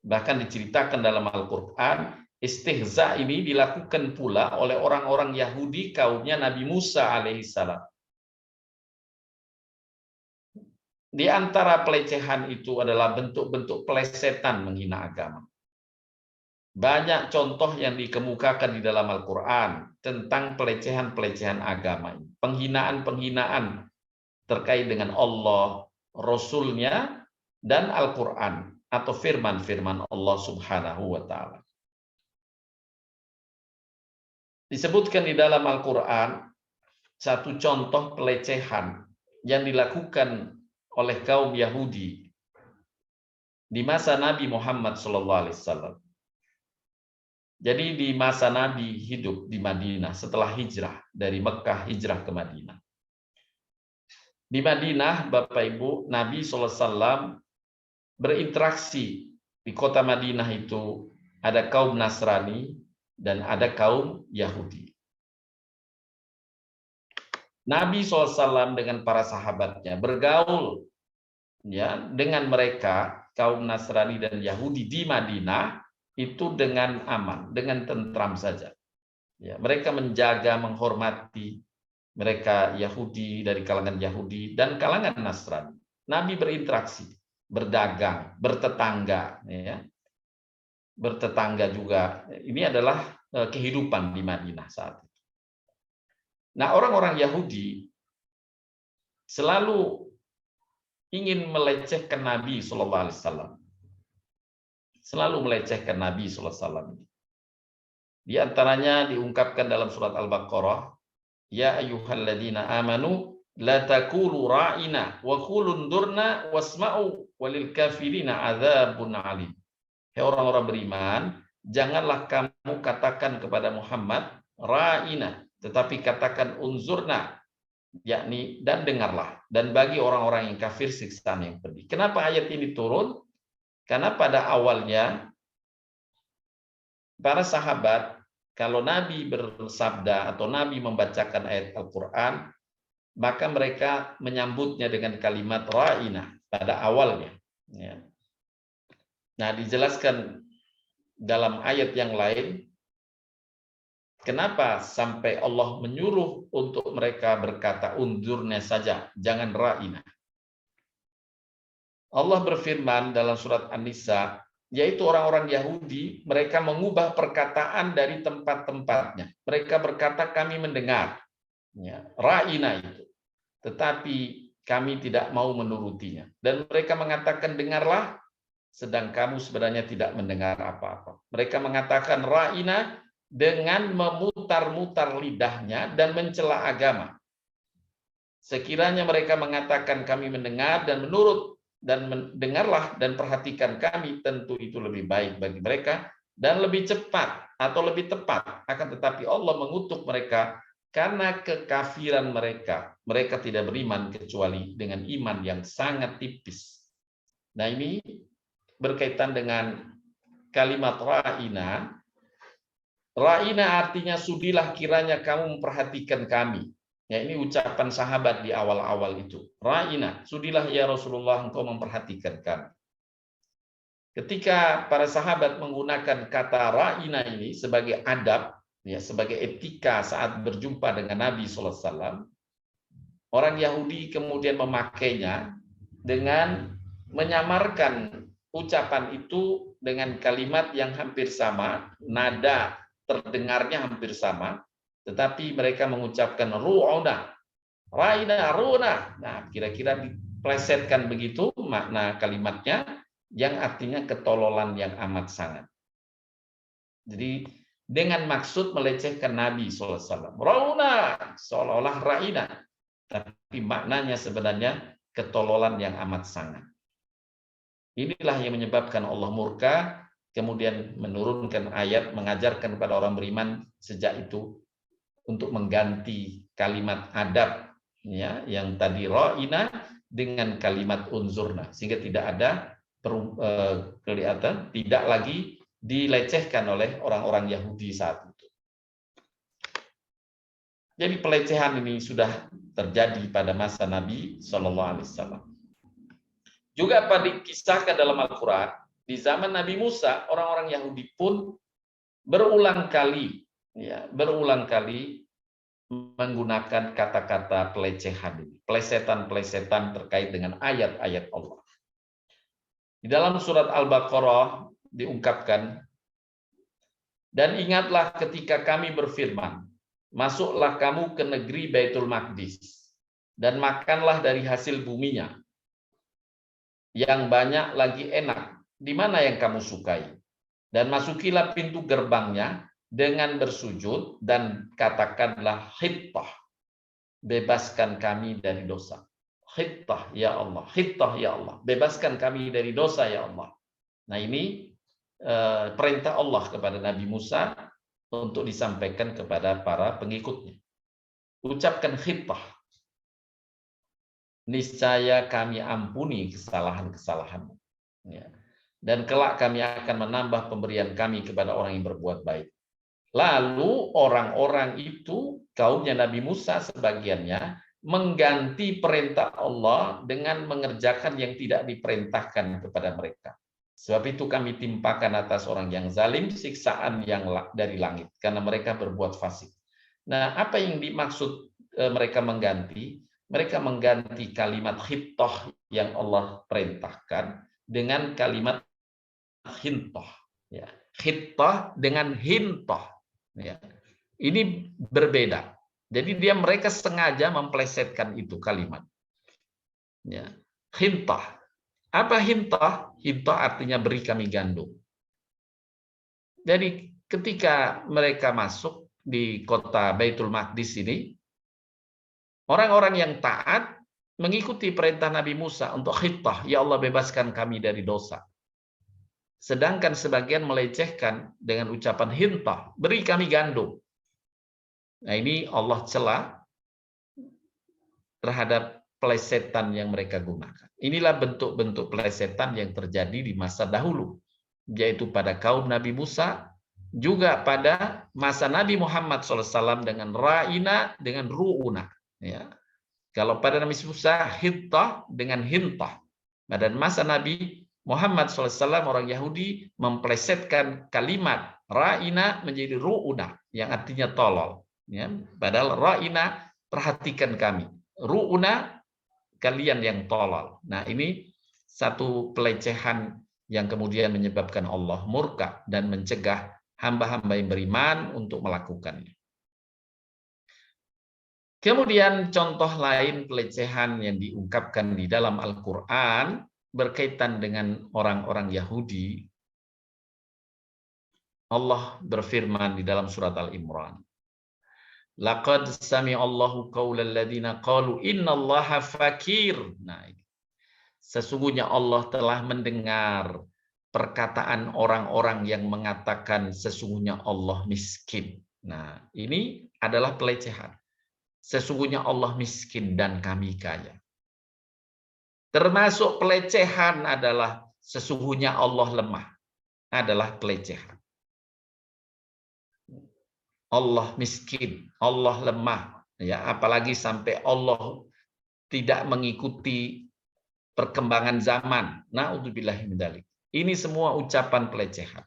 Bahkan diceritakan dalam Al-Quran, istihza ini dilakukan pula oleh orang-orang Yahudi kaumnya Nabi Musa alaihissalam. Di antara pelecehan itu adalah bentuk-bentuk pelesetan menghina agama. Banyak contoh yang dikemukakan di dalam Al-Quran tentang pelecehan-pelecehan agama, penghinaan-penghinaan terkait dengan Allah, Rasul-Nya, dan Al-Quran atau firman-firman Allah Subhanahu wa Ta'ala. Disebutkan di dalam Al-Quran satu contoh pelecehan yang dilakukan oleh kaum Yahudi di masa Nabi Muhammad SAW. Jadi di masa Nabi hidup di Madinah setelah hijrah dari Mekah hijrah ke Madinah. Di Madinah, Bapak Ibu, Nabi SAW berinteraksi di kota Madinah itu ada kaum Nasrani dan ada kaum Yahudi. Nabi SAW dengan para sahabatnya bergaul ya dengan mereka kaum Nasrani dan Yahudi di Madinah itu dengan aman, dengan tentram saja. Ya, mereka menjaga, menghormati mereka Yahudi dari kalangan Yahudi dan kalangan Nasrani. Nabi berinteraksi, berdagang, bertetangga, ya. Bertetangga juga. Ini adalah kehidupan di Madinah saat itu. Nah, orang-orang Yahudi selalu ingin melecehkan Nabi SAW. Selalu melecehkan Nabi SAW. Di antaranya diungkapkan dalam surat Al-Baqarah, ya ayyuhalladzina amanu la taqulu ra'ina wa qulu undurna wasma'u walil kafirina adzabun alim. Hai orang-orang beriman, janganlah kamu katakan kepada Muhammad ra'ina, tetapi katakan unzurna, yakni dan dengarlah, dan bagi orang-orang yang kafir siksaan yang pedih. Kenapa ayat ini turun? Karena pada awalnya para sahabat, kalau Nabi bersabda atau Nabi membacakan ayat Al-Quran, maka mereka menyambutnya dengan kalimat ra'ina pada awalnya. Ya. Nah, dijelaskan dalam ayat yang lain, kenapa sampai Allah menyuruh untuk mereka berkata unzurnya saja, jangan ra'ina. Allah berfirman dalam surat An-Nisa, yaitu orang-orang Yahudi, mereka mengubah perkataan dari tempat-tempatnya. Mereka berkata kami mendengar, ya, ra'ina itu, tetapi kami tidak mau menurutinya. Dan mereka mengatakan dengarlah, sedang kamu sebenarnya tidak mendengar apa-apa. Mereka mengatakan ra'ina dengan memutar-mutar lidahnya dan mencela agama. Sekiranya mereka mengatakan kami mendengar dan menurut, dan mendengarlah dan perhatikan kami, tentu itu lebih baik bagi mereka dan lebih cepat atau lebih tepat. Akan tetapi Allah mengutuk mereka karena kekafiran mereka. Mereka tidak beriman kecuali dengan iman yang sangat tipis. Nah, ini berkaitan dengan kalimat ra'ina. Ra'ina artinya sudilah kiranya kamu memperhatikan kami. Ya, ini ucapan sahabat di awal-awal itu. Ra'ina, sudilah ya Rasulullah engkau memperhatikan kami. Ketika para sahabat menggunakan kata ra'ina ini sebagai adab, ya, sebagai etika saat berjumpa dengan Nabi SAW, orang Yahudi kemudian memakainya dengan menyamarkan ucapan itu dengan kalimat yang hampir sama, nada terdengarnya hampir sama, tetapi mereka mengucapkan ru'una, ra'ina, ru'na. Nah, kira-kira diplesetkan begitu makna kalimatnya, yang artinya ketololan yang amat sangat. Jadi dengan maksud melecehkan Nabi SAW. Ru'na, seolah-olah ra'ina, tapi maknanya sebenarnya ketololan yang amat sangat. Inilah yang menyebabkan Allah murka, kemudian menurunkan ayat mengajarkan kepada orang beriman sejak itu untuk mengganti kalimat adab ya, yang tadi ra'ina dengan kalimat unzurna, sehingga tidak ada kelihatan, tidak lagi dilecehkan oleh orang-orang Yahudi saat itu. Jadi pelecehan ini sudah terjadi pada masa Nabi Shallallahu Alaihi Wasallam. Juga pada dikisahkan dalam Al-Quran, di zaman Nabi Musa, orang-orang Yahudi pun berulang kali menggunakan kata-kata pelecehan ini, plesetan-plesetan terkait dengan ayat-ayat Allah. Di dalam surat Al-Baqarah diungkapkan, dan ingatlah ketika kami berfirman, masuklah kamu ke negeri Baitul Maqdis, dan makanlah dari hasil buminya, yang banyak lagi enak, di mana yang kamu sukai. Dan masukilah pintu gerbangnya dengan bersujud, dan katakanlah hittah, bebaskan kami dari dosa. Hittah ya Allah, hittah ya Allah, bebaskan kami dari dosa ya Allah. Nah, ini perintah Allah kepada Nabi Musa untuk disampaikan kepada para pengikutnya. Ucapkan hittah, niscaya kami ampuni kesalahan-kesalahanmu, ya. Dan kelak kami akan menambah pemberian kami kepada orang yang berbuat baik. Lalu orang-orang itu, kaumnya Nabi Musa sebagiannya, mengganti perintah Allah dengan mengerjakan yang tidak diperintahkan kepada mereka. Sebab itu kami timpakan atas orang yang zalim siksaan yang dari langit, karena mereka berbuat fasik. Nah, apa yang dimaksud mereka mengganti? Mereka mengganti kalimat hittah yang Allah perintahkan dengan kalimat hintah. Ya. Hittah dengan hintah. Ya. Ini berbeda. Jadi mereka sengaja memplesetkan itu kalimat. Ya. Hintah. Apa hintah? Hintah artinya beri kami gandum. Jadi ketika mereka masuk di kota Baitul Maqdis ini, orang-orang yang taat mengikuti perintah Nabi Musa untuk hintah, ya Allah bebaskan kami dari dosa. Sedangkan sebagian melecehkan dengan ucapan hintah, beri kami gandum. Nah, ini Allah cela terhadap pelesetan yang mereka gunakan. Inilah bentuk-bentuk pelesetan yang terjadi di masa dahulu, yaitu pada kaum Nabi Musa, juga pada masa Nabi Muhammad SAW dengan ra'ina, dengan ru'una. Ya. Kalau pada Nabi Musa, hintah dengan hintah. Pada masa Nabi Muhammad SAW, orang Yahudi memplesetkan kalimat ra'ina menjadi ru'una, yang artinya tolol. Ya. Padahal ra'ina, perhatikan kami. Ru'una, kalian yang tolol. Nah, ini satu pelecehan yang kemudian menyebabkan Allah murka dan mencegah hamba-hamba yang beriman untuk melakukannya. Kemudian contoh lain pelecehan yang diungkapkan di dalam Al-Quran berkaitan dengan orang-orang Yahudi. Allah berfirman di dalam surat Al-Imran, laqad sami'allahu qaulal ladzina qalu innallaha fakir. Nah, sesungguhnya Allah telah mendengar perkataan orang-orang yang mengatakan sesungguhnya Allah miskin. Nah, ini adalah pelecehan. Sesungguhnya Allah miskin dan kami kaya. Termasuk pelecehan adalah sesungguhnya Allah lemah. Adalah pelecehan. Allah miskin, Allah lemah, ya, apalagi sampai Allah tidak mengikuti perkembangan zaman. Na'udzubillahi min dzalik. Ini semua ucapan pelecehan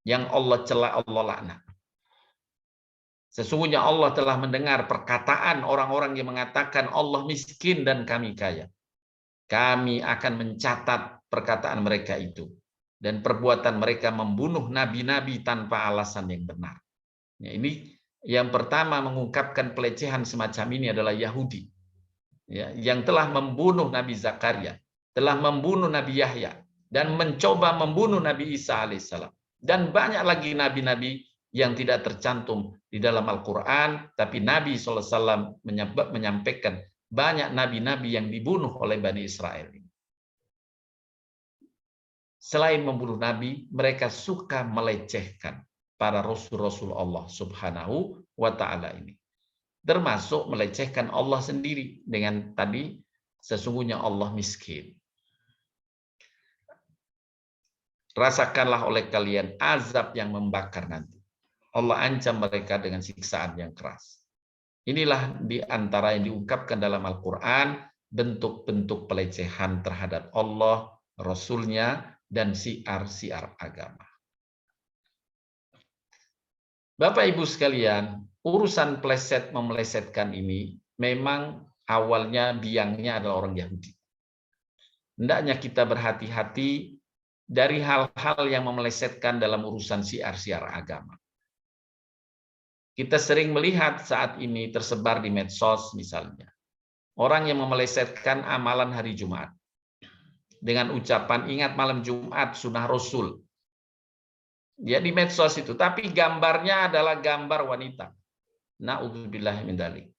yang Allah cela, Allah laknat. Sesungguhnya Allah telah mendengar perkataan orang-orang yang mengatakan Allah miskin dan kami kaya. Kami akan mencatat perkataan mereka itu, dan perbuatan mereka membunuh nabi-nabi tanpa alasan yang benar. Ya, ini yang pertama mengungkapkan pelecehan semacam ini adalah Yahudi, ya, yang telah membunuh Nabi Zakaria, telah membunuh Nabi Yahya, dan mencoba membunuh Nabi Isa alaihissalam, dan banyak lagi nabi-nabi yang tidak tercantum di dalam Al-Quran, tapi Nabi SAW menyampaikan banyak nabi-nabi yang dibunuh oleh Bani Israel. Selain membunuh nabi, mereka suka melecehkan para rasul-rasul Allah Subhanahu wa Ta'ala ini. termasuk melecehkan Allah sendiri dengan tadi sesungguhnya Allah miskin. Rasakanlah oleh kalian azab yang membakar nanti. Allah ancam mereka dengan siksaan yang keras. Inilah di antara yang diungkapkan dalam Al-Quran, bentuk-bentuk pelecehan terhadap Allah, Rasul-Nya, dan siar-siar agama. Bapak Ibu sekalian, urusan pleset memelesetkan ini memang awalnya biangnya adalah orang Yahudi. Hendaknya kita berhati-hati dari hal-hal yang memelesetkan dalam urusan siar-siar agama. Kita sering melihat saat ini tersebar di medsos misalnya. Orang yang memelesetkan amalan hari Jumat. Dengan ucapan ingat malam Jumat sunnah Rasul. Ya di medsos itu. Tapi gambarnya adalah gambar wanita. Na'udzubillah min dzalik.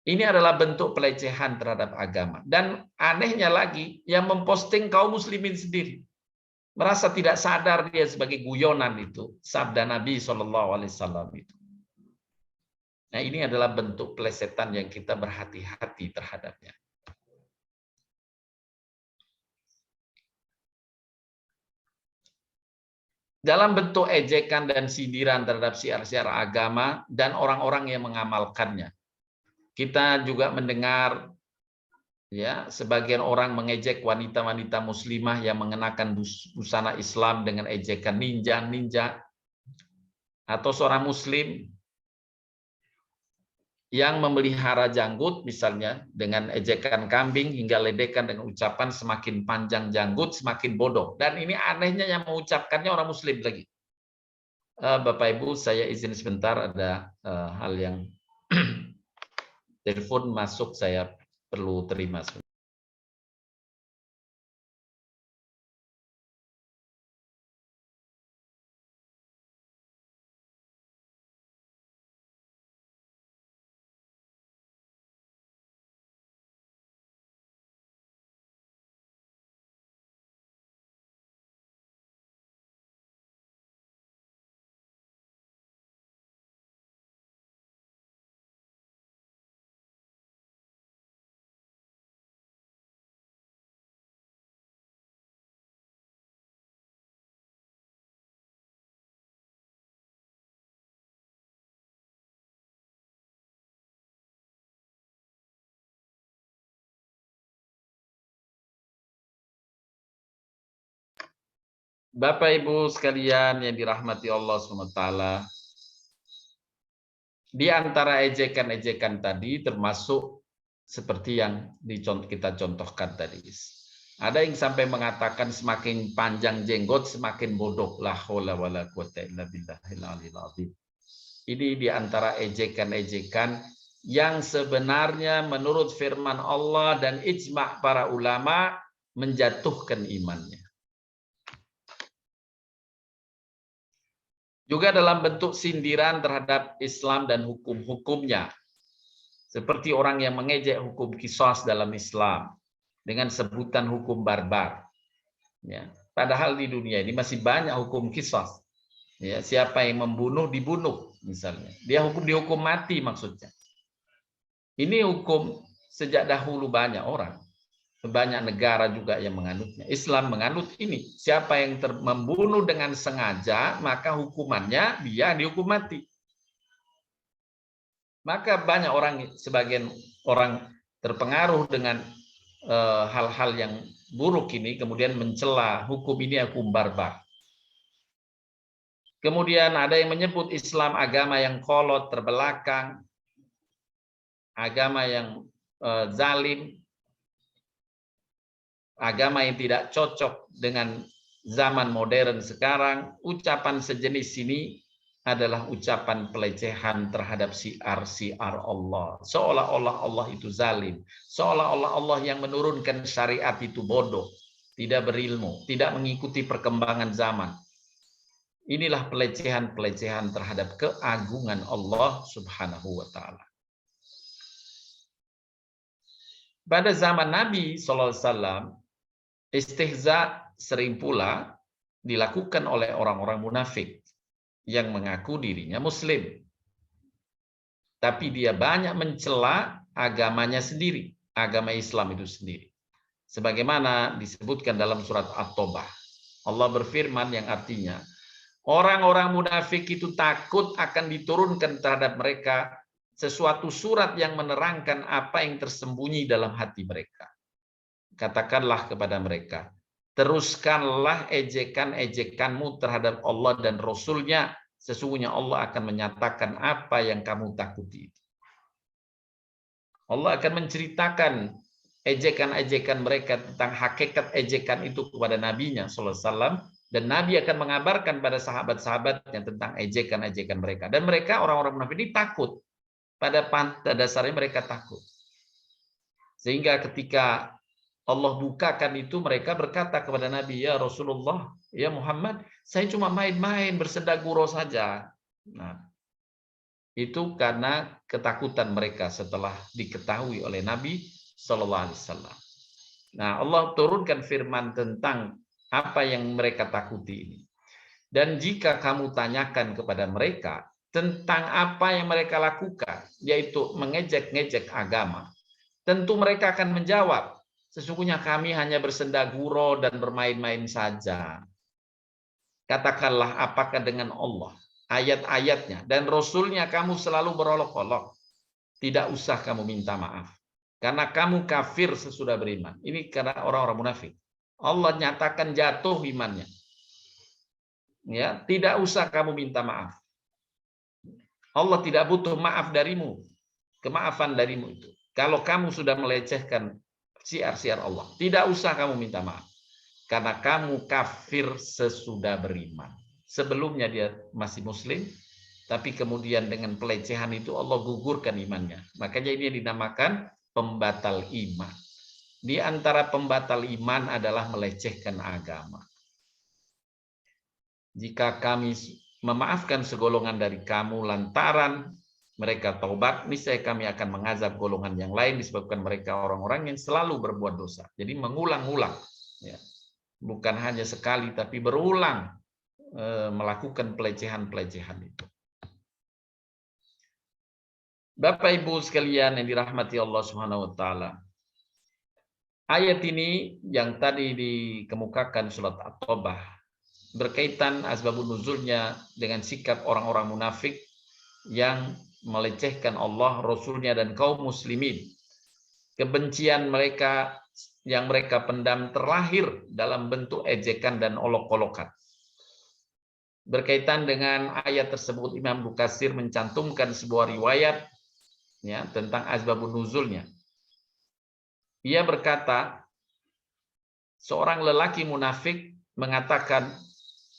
Ini adalah bentuk pelecehan terhadap agama. Dan anehnya lagi, yang memposting kaum muslimin sendiri. Merasa tidak sadar dia sebagai guyonan itu. Sabda Nabi SAW itu. Nah, ini adalah bentuk pelesetan yang kita berhati-hati terhadapnya. Dalam bentuk ejekan dan sindiran terhadap siar-siar agama dan orang-orang yang mengamalkannya. Kita juga mendengar ya sebagian orang mengejek wanita-wanita muslimah yang mengenakan busana Islam dengan ejekan ninja atau seorang muslim yang memelihara janggut misalnya dengan ejekan kambing hingga ledekan dengan ucapan semakin panjang janggut semakin bodoh. Dan ini anehnya yang mengucapkannya orang muslim lagi. Bapak Ibu, saya izin sebentar, ada hal yang telepon masuk, saya perlu terima sebentar. Bapak Ibu sekalian yang dirahmati Allah SWT, di antara ejekan-ejekan tadi termasuk seperti yang kita contohkan tadi. Ada yang sampai mengatakan semakin panjang jenggot semakin bodoh. La haula wala quwata illa billahil aliyil azim. Ini di antara ejekan-ejekan yang sebenarnya menurut firman Allah dan ijma' para ulama menjatuhkan imannya. Juga dalam bentuk sindiran terhadap Islam dan hukum-hukumnya. Seperti orang yang mengejek hukum qisas dalam Islam dengan sebutan hukum barbar. Ya, padahal di dunia ini masih banyak hukum qisas. Ya, siapa yang membunuh dibunuh misalnya. Dia dihukum mati maksudnya. Ini hukum sejak dahulu banyak orang. Banyak negara juga yang menganutnya. Islam menganut ini. Siapa yang membunuh dengan sengaja, maka hukumannya dia dihukum mati. Maka banyak orang, sebagian orang terpengaruh dengan hal-hal yang buruk ini, kemudian mencela hukum ini hukum barbar. Kemudian ada yang menyebut Islam agama yang kolot, terbelakang, agama yang zalim, agama yang tidak cocok dengan zaman modern sekarang. Ucapan sejenis ini adalah ucapan pelecehan terhadap siar-siar Allah. Seolah-olah Allah itu zalim. Seolah-olah Allah yang menurunkan syariat itu bodoh. Tidak berilmu. Tidak mengikuti perkembangan zaman. Inilah pelecehan-pelecehan terhadap keagungan Allah Subhanahu wa Ta'ala. Pada zaman Nabi SAW, istihza sering pula dilakukan oleh orang-orang munafik yang mengaku dirinya muslim. tapi dia banyak mencela agamanya sendiri, agama Islam itu sendiri. Sebagaimana disebutkan dalam surat At-Taubah. Allah berfirman yang artinya, orang-orang munafik itu takut akan diturunkan terhadap mereka sesuatu surat yang menerangkan apa yang tersembunyi dalam hati mereka. Katakanlah kepada mereka, teruskanlah ejekan-ejekanmu terhadap Allah dan Rasul-Nya. Sesungguhnya Allah akan menyatakan apa yang kamu takuti. Allah akan menceritakan ejekan-ejekan mereka tentang hakikat ejekan itu kepada Nabi-Nya sallallahu alaihi wasallam, dan Nabi akan mengabarkan pada sahabat-sahabatnya tentang ejekan-ejekan mereka. Dan mereka orang-orang munafik ini takut. Pada dasarnya mereka takut. Sehingga ketika Allah bukakan itu, mereka berkata kepada Nabi, ya Rasulullah, ya Muhammad, saya cuma main-main bersenda gurau saja. Nah, itu karena ketakutan mereka setelah diketahui oleh Nabi Sallallahu Alaihi Wasallam. Nah, Allah turunkan firman tentang apa yang mereka takuti ini. Dan jika kamu tanyakan kepada mereka tentang apa yang mereka lakukan, yaitu mengejek-ngejek agama, tentu mereka akan menjawab, sesungguhnya kami hanya bersenda gurau dan bermain-main saja. Katakanlah, apakah dengan Allah, ayat-ayatnya, dan Rasul-Nya kamu selalu berolok-olok? Tidak usah kamu minta maaf, karena kamu kafir sesudah beriman. Ini karena orang-orang munafik. Allah nyatakan jatuh imannya. Ya, tidak usah kamu minta maaf. Allah tidak butuh maaf darimu, kemaafan darimu itu. Kalau kamu sudah melecehkan syiar-syiar Allah, tidak usah kamu minta maaf. Karena kamu kafir sesudah beriman. Sebelumnya dia masih muslim, tapi kemudian dengan pelecehan itu Allah gugurkan imannya. Makanya ini dinamakan pembatal iman. Di antara pembatal iman adalah melecehkan agama. Jika kami memaafkan segolongan dari kamu lantaran mereka taubat, niscaya kami akan mengazab golongan yang lain disebabkan mereka orang-orang yang selalu berbuat dosa. Jadi mengulang-ulang, ya. Bukan hanya sekali tapi berulang melakukan pelecehan-pelecehan itu. Bapak Ibu sekalian yang dirahmati Allah Subhanahu wa taala. Ayat ini yang tadi dikemukakan surat At-Taubah berkaitan asbabun nuzulnya dengan sikap orang-orang munafik yang melecehkan Allah, Rasul-Nya, dan kaum muslimin. Kebencian mereka yang mereka pendam terlahir dalam bentuk ejekan dan olok-olokan. Berkaitan dengan ayat tersebut, Imam Bukatsir mencantumkan sebuah riwayat ya, tentang asbabun nuzulnya. Ia berkata, seorang lelaki munafik mengatakan,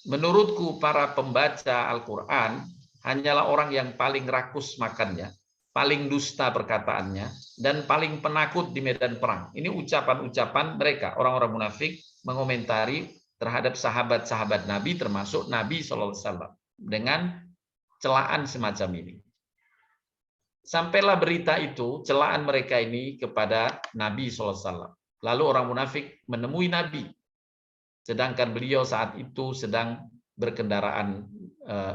menurutku para pembaca Al-Quran hanyalah orang yang paling rakus makannya, paling dusta perkataannya, dan paling penakut di medan perang. Ini ucapan-ucapan mereka, orang-orang munafik, mengomentari terhadap sahabat-sahabat Nabi, termasuk Nabi SAW, dengan celaan semacam ini. Sampailah berita itu, celaan mereka ini kepada Nabi SAW. Lalu orang munafik menemui Nabi, sedangkan beliau saat itu sedang berkendaraan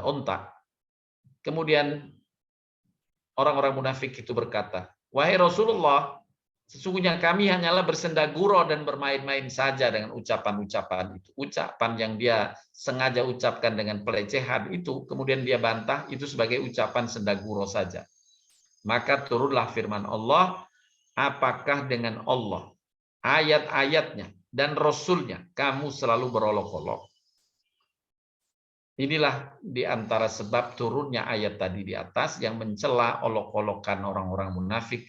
onta. Kemudian orang-orang munafik itu berkata, wahai Rasulullah, sesungguhnya kami hanyalah bersenda gurau dan bermain-main saja dengan ucapan-ucapan itu. Ucapan yang dia sengaja ucapkan dengan pelecehan itu, kemudian dia bantah itu sebagai ucapan senda gurau saja. Maka turunlah firman Allah, apakah dengan Allah, ayat-ayatnya, dan Rasul-Nya kamu selalu berolok-olok? Inilah di antara sebab turunnya ayat tadi di atas yang mencela olok-olokan orang-orang munafik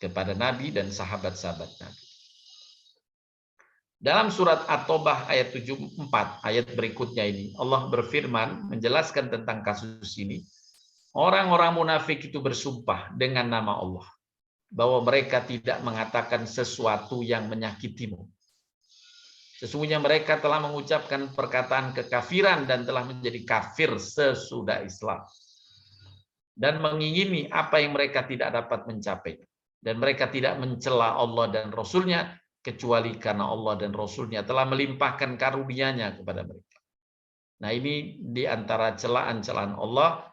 kepada Nabi dan sahabat-sahabat Nabi. Dalam surat At-Taubah ayat 74, ayat berikutnya ini, Allah berfirman menjelaskan tentang kasus ini. Orang-orang munafik itu bersumpah dengan nama Allah bahwa mereka tidak mengatakan sesuatu yang menyakitimu. Sesungguhnya mereka telah mengucapkan perkataan kekafiran dan telah menjadi kafir sesudah Islam. Dan mengingini apa yang mereka tidak dapat mencapai. Dan mereka tidak mencela Allah dan Rasul-Nya kecuali karena Allah dan Rasul-Nya telah melimpahkan karunia-Nya kepada mereka. Nah, ini di antara celaan-celaan Allah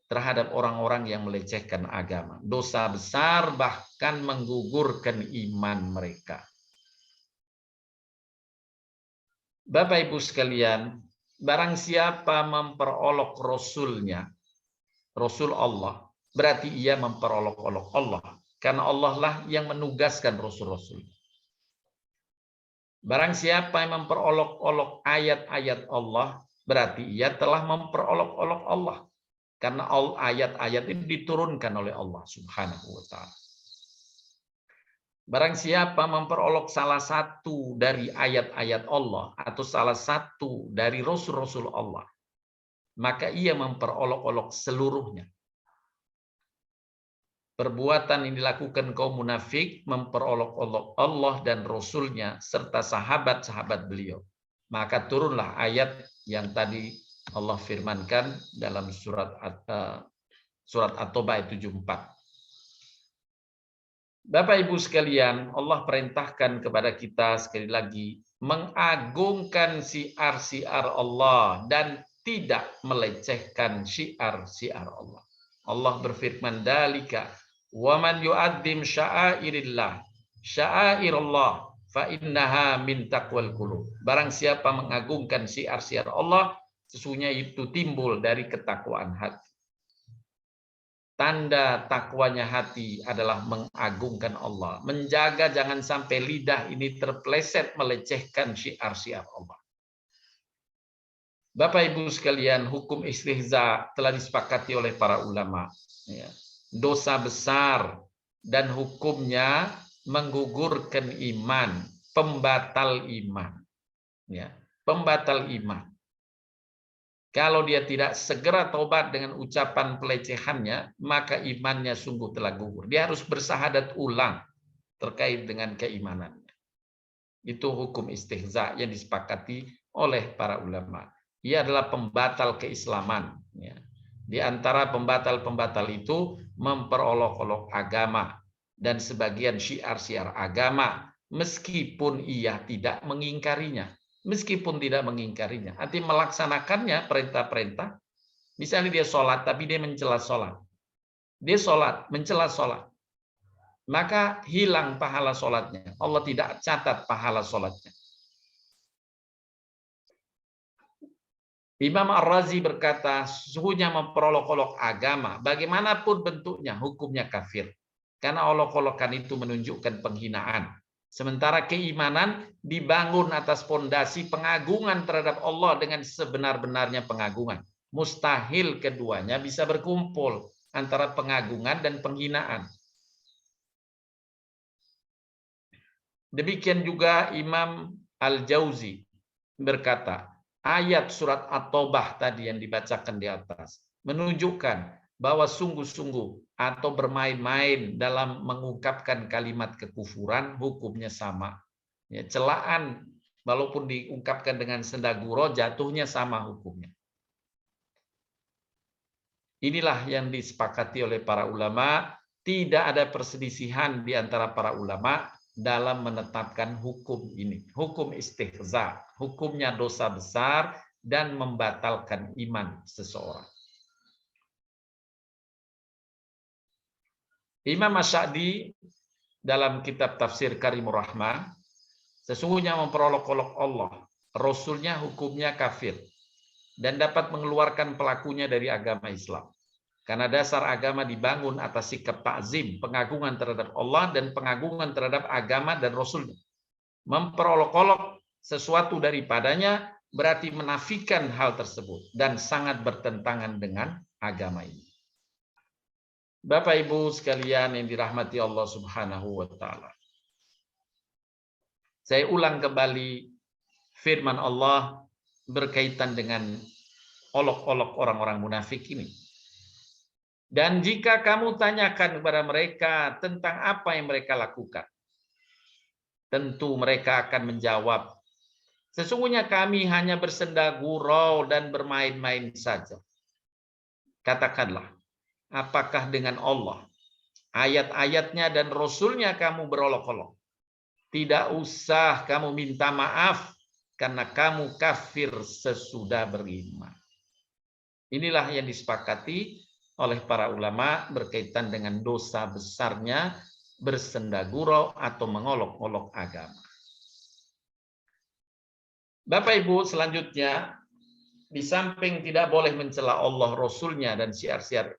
terhadap orang-orang yang melecehkan agama. Dosa besar bahkan menggugurkan iman mereka. Bapak Ibu sekalian, barang siapa memperolok Rasulnya, Rasul Allah, berarti ia memperolok-olok Allah. Karena Allah lah yang menugaskan Rasul-Rasul. Barang siapa yang memperolok-olok ayat-ayat Allah, berarti ia telah memperolok-olok Allah. Karena ayat-ayat ini diturunkan oleh Allah Subhanahu wa ta'ala. Barang siapa memperolok salah satu dari ayat-ayat Allah atau salah satu dari Rasul-Rasul Allah, maka ia memperolok-olok seluruhnya. Perbuatan yang dilakukan kaum munafik memperolok-olok Allah dan Rasulnya serta sahabat-sahabat beliau. Maka turunlah ayat yang tadi Allah firmankan dalam surat At-Taubah ayat 74. Bapak Ibu sekalian, Allah perintahkan kepada kita sekali lagi mengagungkan syiar-syiar Allah dan tidak melecehkan syiar-syiar Allah. Allah berfirman, dalika wa man yu'adzim sya'airillah sya'airallah fa innaha min taqwal qulub. Barang siapa mengagungkan syiar-syiar Allah, sesungguhnya itu timbul dari ketakwaan hati. Tanda takwanya hati adalah mengagungkan Allah, menjaga jangan sampai lidah ini terpeleset melecehkan syiar-syiar Allah. Bapak Ibu sekalian, hukum istihza telah disepakati oleh para ulama. Ya. Dosa besar dan hukumnya menggugurkan iman, pembatal iman. Ya. Pembatal iman. Kalau dia tidak segera taubat dengan ucapan pelecehannya, maka imannya sungguh telah gugur. Dia harus bersahadat ulang terkait dengan keimanannya. Itu hukum istihza yang disepakati oleh para ulama. Ia adalah pembatal keislaman. Ya. Di antara pembatal-pembatal itu memperolok-olok agama dan sebagian syiar-syiar agama, meskipun ia tidak mengingkarinya. Meskipun tidak mengingkarinya, arti melaksanakannya perintah-perintah. Misalnya dia sholat, tapi dia mencela sholat. Dia sholat, mencela sholat. Maka hilang pahala sholatnya. Allah tidak catat pahala sholatnya. Imam Ar-Razi berkata, sesungguhnya memperolok-olok agama, bagaimanapun bentuknya, hukumnya kafir. Karena olok-olokan itu menunjukkan penghinaan. Sementara keimanan dibangun atas fondasi pengagungan terhadap Allah dengan sebenar-benarnya pengagungan. Mustahil keduanya bisa berkumpul antara pengagungan dan penghinaan. Demikian juga Imam Al-Jauzi berkata, ayat surat At-Taubah tadi yang dibacakan di atas menunjukkan bahwa sungguh-sungguh atau bermain-main dalam mengungkapkan kalimat kekufuran hukumnya sama. Ya, celaan walaupun diungkapkan dengan senda gurau jatuhnya sama hukumnya. Inilah yang disepakati oleh para ulama. Tidak ada perselisihan di antara para ulama dalam menetapkan hukum ini. Hukum istihza, hukumnya dosa besar dan membatalkan iman seseorang. Imam Asy-Sya'di dalam kitab tafsir Karimur Rahmah, sesungguhnya memperolok-olok Allah, Rasulnya hukumnya kafir, dan dapat mengeluarkan pelakunya dari agama Islam. Karena dasar agama dibangun atas sikap takzim, pengagungan terhadap Allah dan pengagungan terhadap agama dan Rasulnya. Memperolok-olok sesuatu daripadanya berarti menafikan hal tersebut dan sangat bertentangan dengan agama ini. Bapak Ibu sekalian yang dirahmati Allah Subhanahu wa taala. Saya ulang kembali firman Allah berkaitan dengan olok-olok orang-orang munafik ini. Dan jika kamu tanyakan kepada mereka tentang apa yang mereka lakukan, tentu mereka akan menjawab, sesungguhnya kami hanya bersenda gurau dan bermain-main saja. Katakanlah, apakah dengan Allah, ayat-ayatnya dan Rasulnya kamu berolok-olok? Tidak usah kamu minta maaf karena kamu kafir sesudah beriman. Inilah yang disepakati oleh para ulama berkaitan dengan dosa besarnya bersendagurau atau mengolok-olok agama. Bapak Ibu, selanjutnya, di samping tidak boleh mencela Allah, Rasulnya, dan siarnya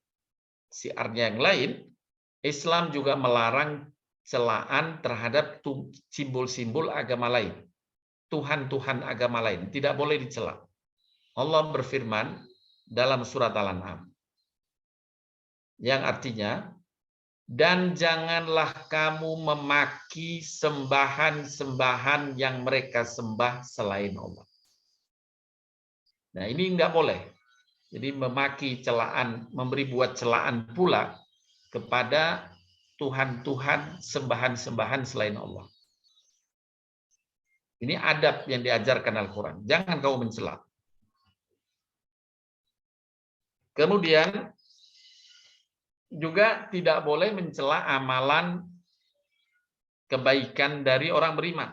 yang lain, Islam juga melarang celaan terhadap simbol-simbol agama lain, Tuhan-Tuhan agama lain, tidak boleh dicela. Allah berfirman dalam surat Al-An'am, yang artinya, dan janganlah kamu memaki sembahan-sembahan yang mereka sembah selain Allah. Nah, ini enggak boleh. Jadi memaki celaan, memberi buat celaan pula kepada Tuhan-Tuhan, sembahan-sembahan selain Allah. Ini adab yang diajarkan Al-Quran. Jangan kau mencela. Kemudian juga tidak boleh mencela amalan kebaikan dari orang beriman.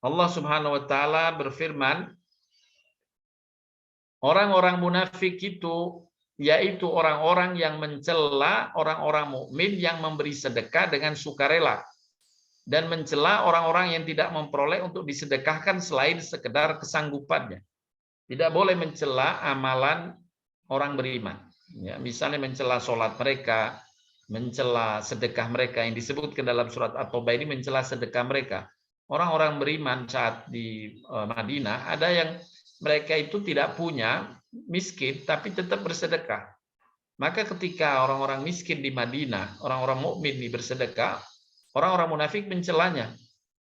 Allah Subhanahu wa taala berfirman, orang-orang munafik itu yaitu orang-orang yang mencela orang-orang mukmin yang memberi sedekah dengan sukarela dan mencela orang-orang yang tidak memperoleh untuk disedekahkan selain sekedar kesanggupannya. Tidak boleh mencela amalan orang beriman. Ya, misalnya mencela sholat mereka, mencela sedekah mereka yang disebutkan dalam surat At-Taubah ini, mencela sedekah mereka. Orang-orang beriman saat di Madinah ada yang mereka itu tidak punya, miskin, tapi tetap bersedekah. Maka ketika orang-orang miskin di Madinah, orang-orang mukmin bersedekah, orang-orang munafik mencelanya.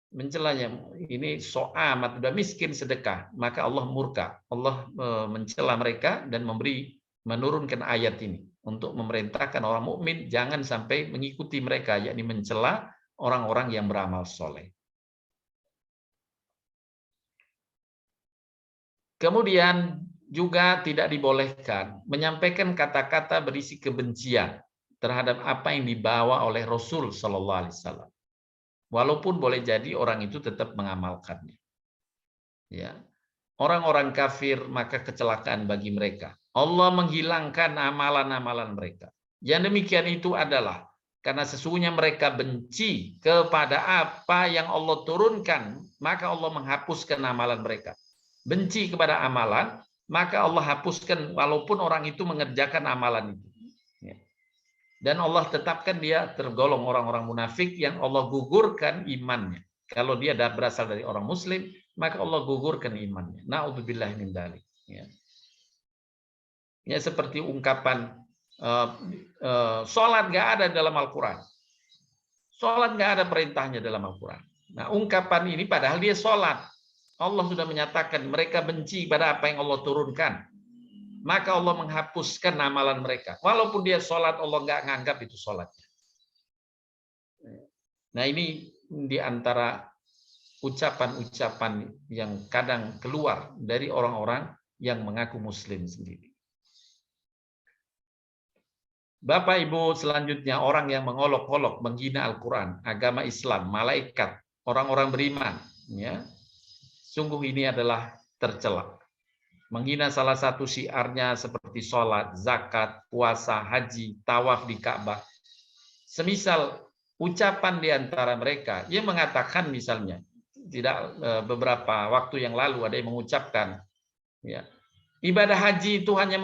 Ini so amat udah miskin sedekah, maka Allah murka. Allah mencela mereka dan menurunkan ayat ini untuk memerintahkan orang mukmin jangan sampai mengikuti mereka, yakni mencela orang-orang yang beramal soleh. Kemudian juga tidak dibolehkan menyampaikan kata-kata berisi kebencian terhadap apa yang dibawa oleh Rasul Shallallahu Alaihi Wasallam. Walaupun boleh jadi orang itu tetap mengamalkannya. Ya. Orang-orang kafir maka kecelakaan bagi mereka. Allah menghilangkan amalan-amalan mereka. Yang demikian itu adalah karena sesungguhnya mereka benci kepada apa yang Allah turunkan, maka Allah menghapuskan amalan mereka. Benci kepada amalan, maka Allah hapuskan walaupun orang itu mengerjakan amalan itu. Dan Allah tetapkan dia tergolong orang-orang munafik yang Allah gugurkan imannya. Kalau dia berasal dari orang muslim, maka Allah gugurkan imannya. Na'udzubillah min dzalik. Ya, seperti ungkapan sholat nggak ada dalam Al-Quran. Sholat nggak ada perintahnya dalam Al-Quran. Nah, ungkapan ini padahal dia sholat. Allah sudah menyatakan mereka benci pada apa yang Allah turunkan. Maka Allah menghapuskan amalan mereka. Walaupun dia sholat, Allah nggak nganggap itu sholatnya. Nah, ini di antara ucapan-ucapan yang kadang keluar dari orang-orang yang mengaku muslim sendiri. Bapak Ibu, selanjutnya orang yang mengolok-olok, menghina Al-Quran, agama Islam, malaikat, orang-orang beriman, ya, sungguh ini adalah tercela. Menghina salah satu syiarnya seperti sholat, zakat, puasa, haji, tawaf di Ka'bah. Semisal ucapan di antara mereka yang mengatakan misalnya, tidak beberapa waktu yang lalu ada yang mengucapkan, ya, ibadah haji itu hanya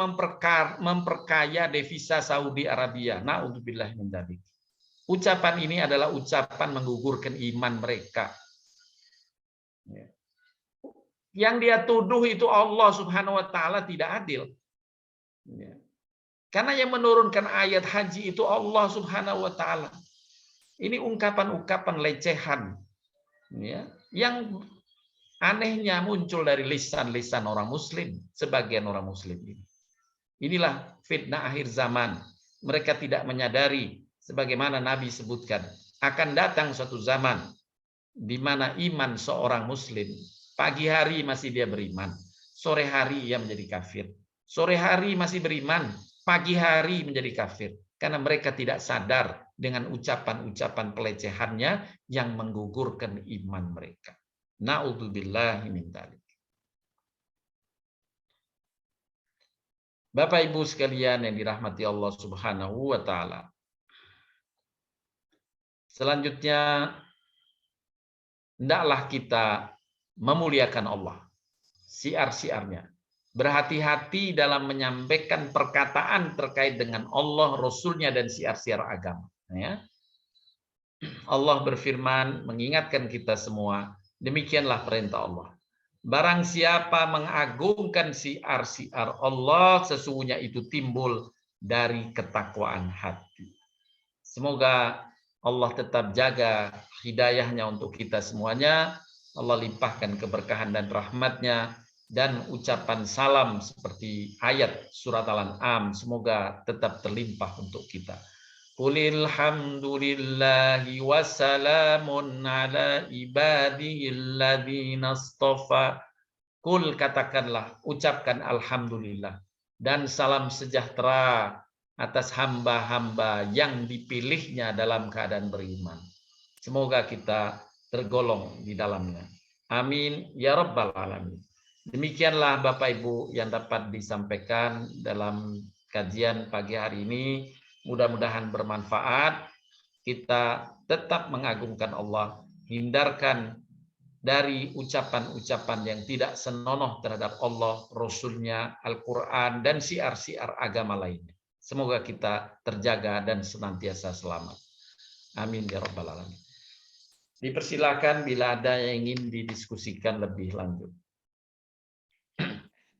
memperkaya devisa Saudi Arabia. Na'udzubillah min dzalik. Ucapan ini adalah ucapan menggugurkan iman mereka. Ya. Yang dia tuduh itu Allah Subhanahu wa taala tidak adil. Ya. Karena yang menurunkan ayat haji itu Allah Subhanahu wa taala. Ini ungkapan-ungkapan lecehan, ya, yang anehnya muncul dari lisan-lisan orang muslim, sebagian orang muslim ini. Inilah fitnah akhir zaman. Mereka tidak menyadari sebagaimana Nabi sebutkan, akan datang suatu zaman di mana iman seorang muslim pagi hari masih dia beriman, sore hari ia menjadi kafir. Sore hari masih beriman, pagi hari menjadi kafir. Karena mereka tidak sadar dengan ucapan-ucapan pelecehannya yang menggugurkan iman mereka. Na'udzubillahi min dzalik. Bapak Ibu sekalian yang dirahmati Allah Subhanahu wa taala. Selanjutnya, hendaklah kita memuliakan Allah. Siar-siarnya. Berhati-hati dalam menyampaikan perkataan terkait dengan Allah, Rasulnya, dan siar-siar agama. Ya. Allah berfirman mengingatkan kita semua, demikianlah perintah Allah. Barang siapa mengagungkan siar-siar Allah, sesungguhnya itu timbul dari ketakwaan hati. Semoga Allah tetap jaga hidayahnya untuk kita semuanya. Allah limpahkan keberkahan dan rahmatnya, dan ucapan salam seperti ayat surat Al-An'am semoga tetap terlimpah untuk kita. Qulil hamdulillahi wassalamun ala ibadihil ladzina astafa. Kul, katakanlah, ucapkan alhamdulillah dan salam sejahtera atas hamba-hamba yang dipilihnya dalam keadaan beriman. Semoga kita tergolong di dalamnya. Amin ya rabbal alamin. Demikianlah Bapak Ibu yang dapat disampaikan dalam kajian pagi hari ini. Mudah-mudahan bermanfaat. Kita tetap mengagungkan Allah, hindarkan dari ucapan-ucapan yang tidak senonoh terhadap Allah, Rasulnya, Al-Quran, dan siar-siar agama lainnya. Semoga kita terjaga dan senantiasa selamat. Amin ya rabbal alamin. Dipersilakan bila ada yang ingin didiskusikan lebih lanjut.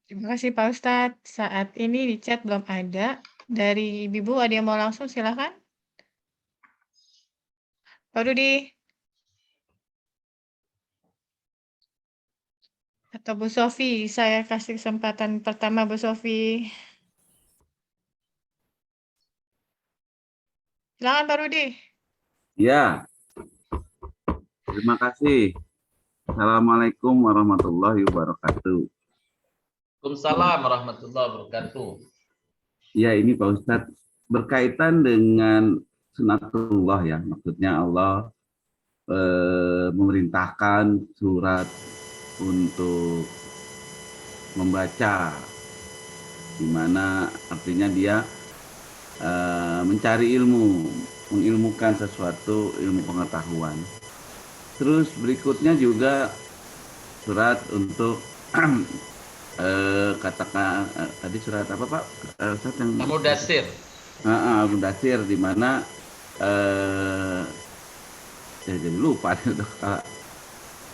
Terima kasih Pak Ustadz. Saat ini di chat belum ada. Dari Ibu ada yang mau langsung, silakan. Pak Rudi. Atau Bu Sofi, saya kasih kesempatan pertama Bu Sofi. Silakan Pak Rudi. Ya, terima kasih. Assalamualaikum warahmatullahi wabarakatuh. Waalaikumsalam warahmatullahi wabarakatuh. Ya, ini Pak Ustadz berkaitan dengan sunatullah ya, maksudnya Allah memerintahkan surat untuk membaca, di mana artinya dia mencari ilmu, mengilmukan sesuatu, ilmu pengetahuan. Terus berikutnya juga surat untuk katakan tadi surat apa Pak? Ustaz yang Al-Mudatsir. Al-Mudatsir, di mana jadi lupa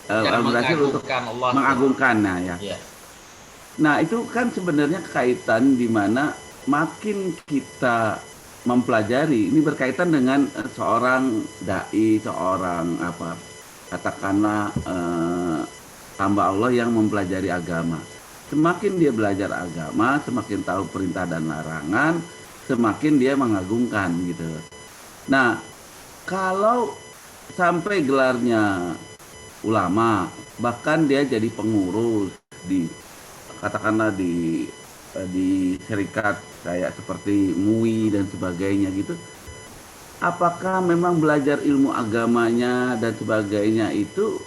Al-Mudatsir untuk Allah, mengagungkan. Nah ya. Ya. Nah itu kan sebenarnya kaitan di mana makin kita mempelajari, ini berkaitan dengan seorang dai, seorang apa, katakanlah hamba Allah yang mempelajari agama. Semakin dia belajar agama, semakin tahu perintah dan larangan, semakin dia mengagungkan gitu. Nah, kalau sampai gelarnya ulama, bahkan dia jadi pengurus di, katakanlah di serikat kayak seperti MUI dan sebagainya gitu, apakah memang belajar ilmu agamanya dan sebagainya itu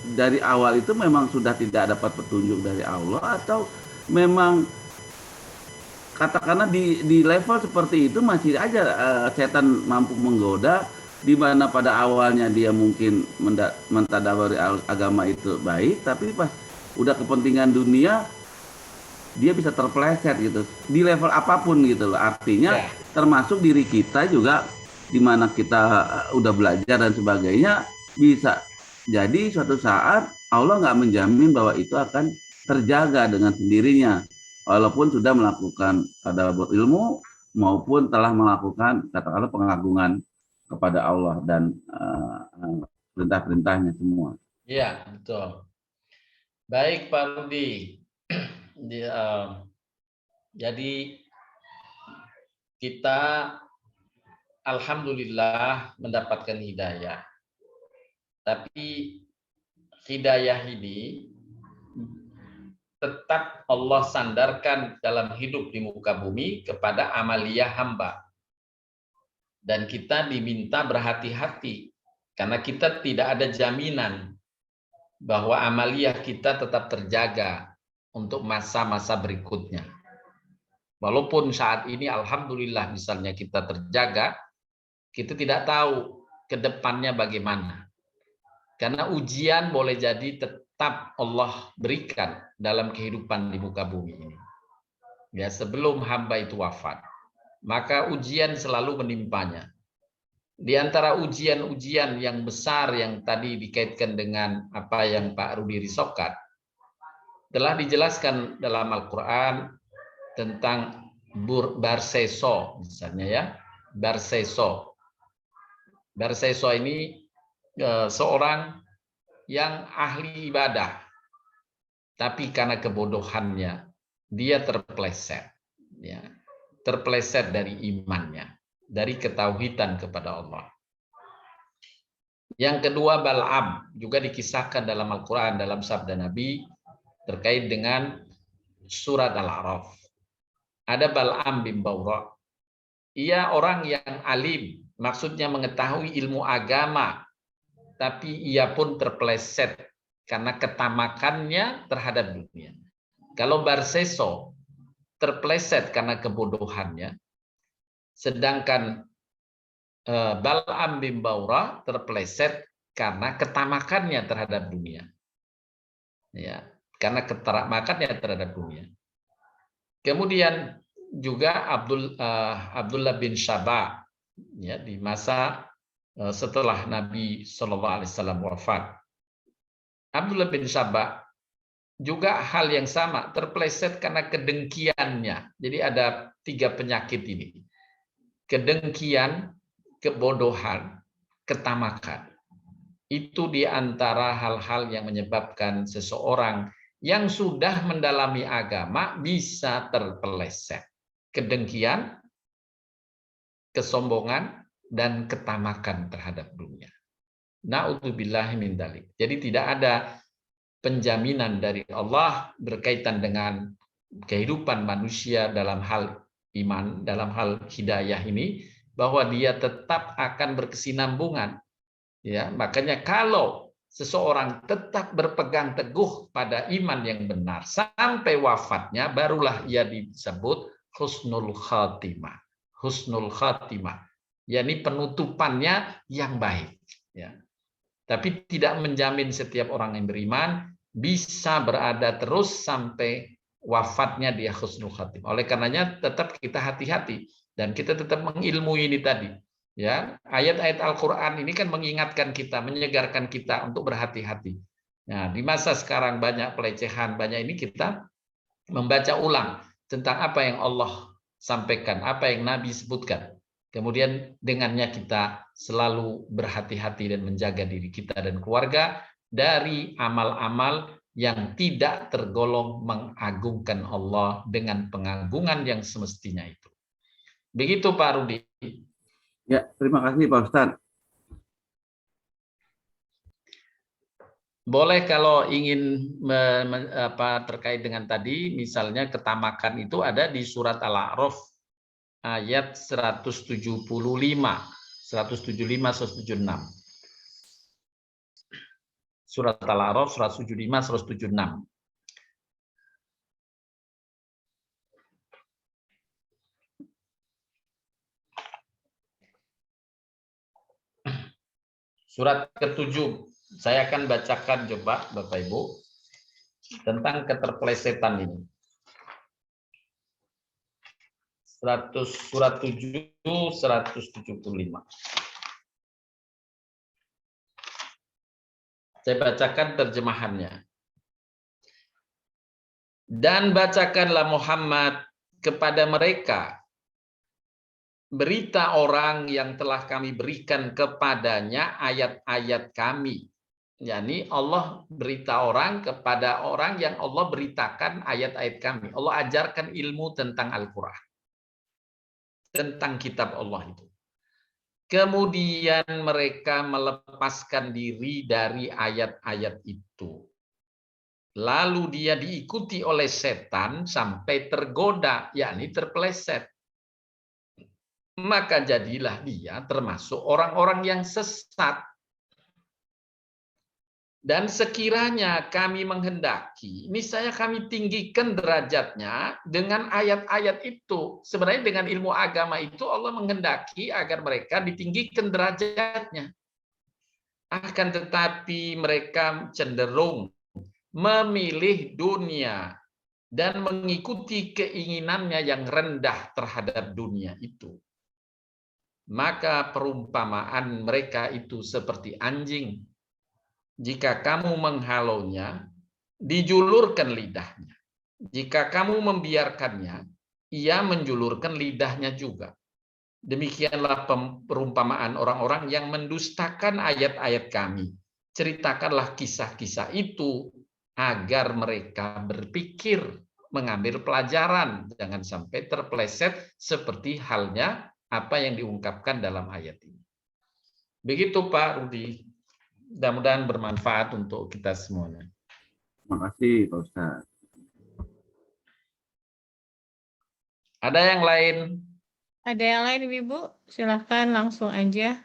dari awal itu memang sudah tidak dapat petunjuk dari Allah, atau memang katakanlah di level seperti itu masih aja setan mampu menggoda, di mana pada awalnya dia mungkin mentadaburi agama itu baik, tapi pas udah kepentingan dunia dia bisa terpeleset gitu di level apapun gitu loh. Artinya termasuk diri kita juga, di mana kita udah belajar dan sebagainya, bisa jadi suatu saat Allah nggak menjamin bahwa itu akan terjaga dengan sendirinya, walaupun sudah melakukan tadabbur ilmu maupun telah melakukan katakanlah pengagungan kepada Allah dan perintah-perintahnya semua. Iya, betul. Baik Pak Rudi. Jadi kita alhamdulillah mendapatkan hidayah. Tapi hidayah ini tetap Allah sandarkan dalam hidup di muka bumi kepada amaliyah hamba. Dan kita diminta berhati-hati karena kita tidak ada jaminan bahwa amaliyah kita tetap terjaga untuk masa-masa berikutnya. Walaupun saat ini alhamdulillah misalnya kita terjaga, kita tidak tahu ke depannya bagaimana. Karena ujian boleh jadi tetap Allah berikan dalam kehidupan di muka bumi ini. Ya, sebelum hamba itu wafat, maka ujian selalu menimpanya. Di antara ujian-ujian yang besar yang tadi dikaitkan dengan apa yang Pak Rudi risaukan, telah dijelaskan dalam Al-Quran tentang Barseso, misalnya ya, Barseso. Barseso ini seorang yang ahli ibadah, tapi karena kebodohannya dia terpeleset, ya, terpeleset dari imannya, dari ketauhidan kepada Allah. Yang kedua Bal'am, juga dikisahkan dalam Al-Quran dalam sabda Nabi terkait dengan surat Al-A'raf. Ada Bal'am bin Bawra. Ia orang yang alim, maksudnya mengetahui ilmu agama, tapi ia pun terpeleset karena ketamakannya terhadap dunia. Kalau Barseso terpeleset karena kebodohannya, sedangkan Bal'am bin Bawra terpeleset karena ketamakannya terhadap dunia. Ya, karena ketamakannya terhadap dunia. Kemudian juga Abdullah bin Saba, ya, di masa setelah Nabi SAW wafat. Abdullah bin Saba juga hal yang sama, terpeleset karena kedengkiannya. Jadi ada 3 penyakit ini. Kedengkian, kebodohan, ketamakan. Itu di antara hal-hal yang menyebabkan seseorang yang sudah mendalami agama bisa terpeleset. Kedengkian, kesombongan, dan ketamakan terhadap dunia. Na'udzubillahi min dzalik. Jadi tidak ada penjaminan dari Allah berkaitan dengan kehidupan manusia dalam hal iman, dalam hal hidayah ini, bahwa dia tetap akan berkesinambungan. Ya, makanya kalau seseorang tetap berpegang teguh pada iman yang benar sampai wafatnya, barulah ia disebut husnul khatimah. Husnul khatimah, yakni penutupannya yang baik. Ya. Tapi tidak menjamin setiap orang yang beriman bisa berada terus sampai wafatnya dia husnul khatimah. Oleh karenanya tetap kita hati-hati dan kita tetap mengilmui ini tadi. Ya, ayat-ayat Al-Quran ini kan mengingatkan kita, menyegarkan kita untuk berhati-hati. Nah, di masa sekarang banyak pelecehan, banyak ini kita membaca ulang tentang apa yang Allah sampaikan, apa yang Nabi sebutkan. Kemudian dengannya kita selalu berhati-hati dan menjaga diri kita dan keluarga dari amal-amal yang tidak tergolong mengagungkan Allah dengan pengagungan yang semestinya itu. Begitu Pak Rudi. Ya, terima kasih Pak Ustadz. Boleh kalau ingin terkait dengan tadi, misalnya ketamakan itu ada di surat Al-A'raf ayat 175, 176. Surat Al-A'raf 175, 176. Surat ke-7, saya akan bacakan coba Bapak Ibu tentang keterpelesetan ini. Surat 7, 175. Saya bacakan terjemahannya. Dan bacakanlah Muhammad kepada mereka berita orang yang telah kami berikan kepadanya ayat-ayat kami. Yani Allah berita orang kepada orang yang Allah beritakan ayat-ayat kami. Allah ajarkan ilmu tentang Al-Quran. Tentang kitab Allah itu. Kemudian mereka melepaskan diri dari ayat-ayat itu. Lalu dia diikuti oleh setan sampai tergoda, yakni terpeleset. Maka jadilah dia termasuk orang-orang yang sesat. Dan sekiranya kami menghendaki, misalnya kami tinggikan derajatnya dengan ayat-ayat itu. Sebenarnya dengan ilmu agama itu Allah menghendaki agar mereka ditinggikan derajatnya. Akan tetapi mereka cenderung memilih dunia dan mengikuti keinginannya yang rendah terhadap dunia itu. Maka perumpamaan mereka itu seperti anjing. Jika kamu menghalaunya, dijulurkan lidahnya. Jika kamu membiarkannya, ia menjulurkan lidahnya juga. Demikianlah perumpamaan orang-orang yang mendustakan ayat-ayat kami. Ceritakanlah kisah-kisah itu agar mereka berpikir, mengambil pelajaran, jangan sampai terpeleset seperti halnya apa yang diungkapkan dalam ayat ini. Begitu Pak Rudi. Mudah-mudahan bermanfaat untuk kita semuanya. Terima kasih Pak Ustadz. Ada yang lain? Ada yang lain Ibu? Silahkan langsung aja.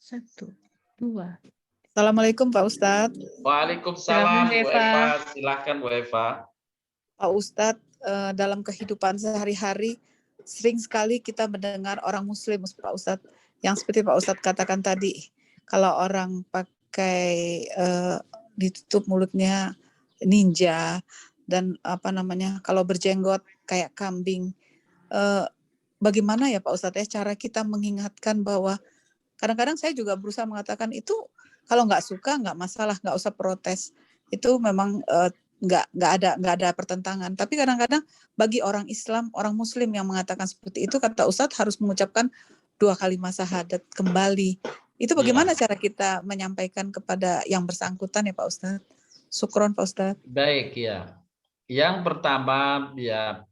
1, 2. Assalamualaikum Pak Ustadz. Waalaikumsalam Silakan, Bu Bu Eva. Eva. Silakan Bu Eva. Pak Ustadz, dalam kehidupan sehari-hari sering sekali kita mendengar orang Muslim, Pak Ustadz, yang seperti Pak Ustadz katakan tadi, kalau orang pakai ditutup mulutnya ninja dan kalau berjenggot kayak kambing, bagaimana ya Pak Ustadz cara kita mengingatkan bahwa kadang-kadang saya juga berusaha mengatakan itu kalau nggak suka nggak masalah, nggak usah protes, itu memang nggak ada pertentangan. Tapi kadang-kadang bagi orang Islam, orang Muslim yang mengatakan seperti itu, kata Ustadz harus mengucapkan 2 kalimat syahadat kembali. Itu bagaimana cara kita menyampaikan kepada yang bersangkutan ya Pak Ustadz? Syukron Pak Ustadz. Baik ya. Yang pertama ya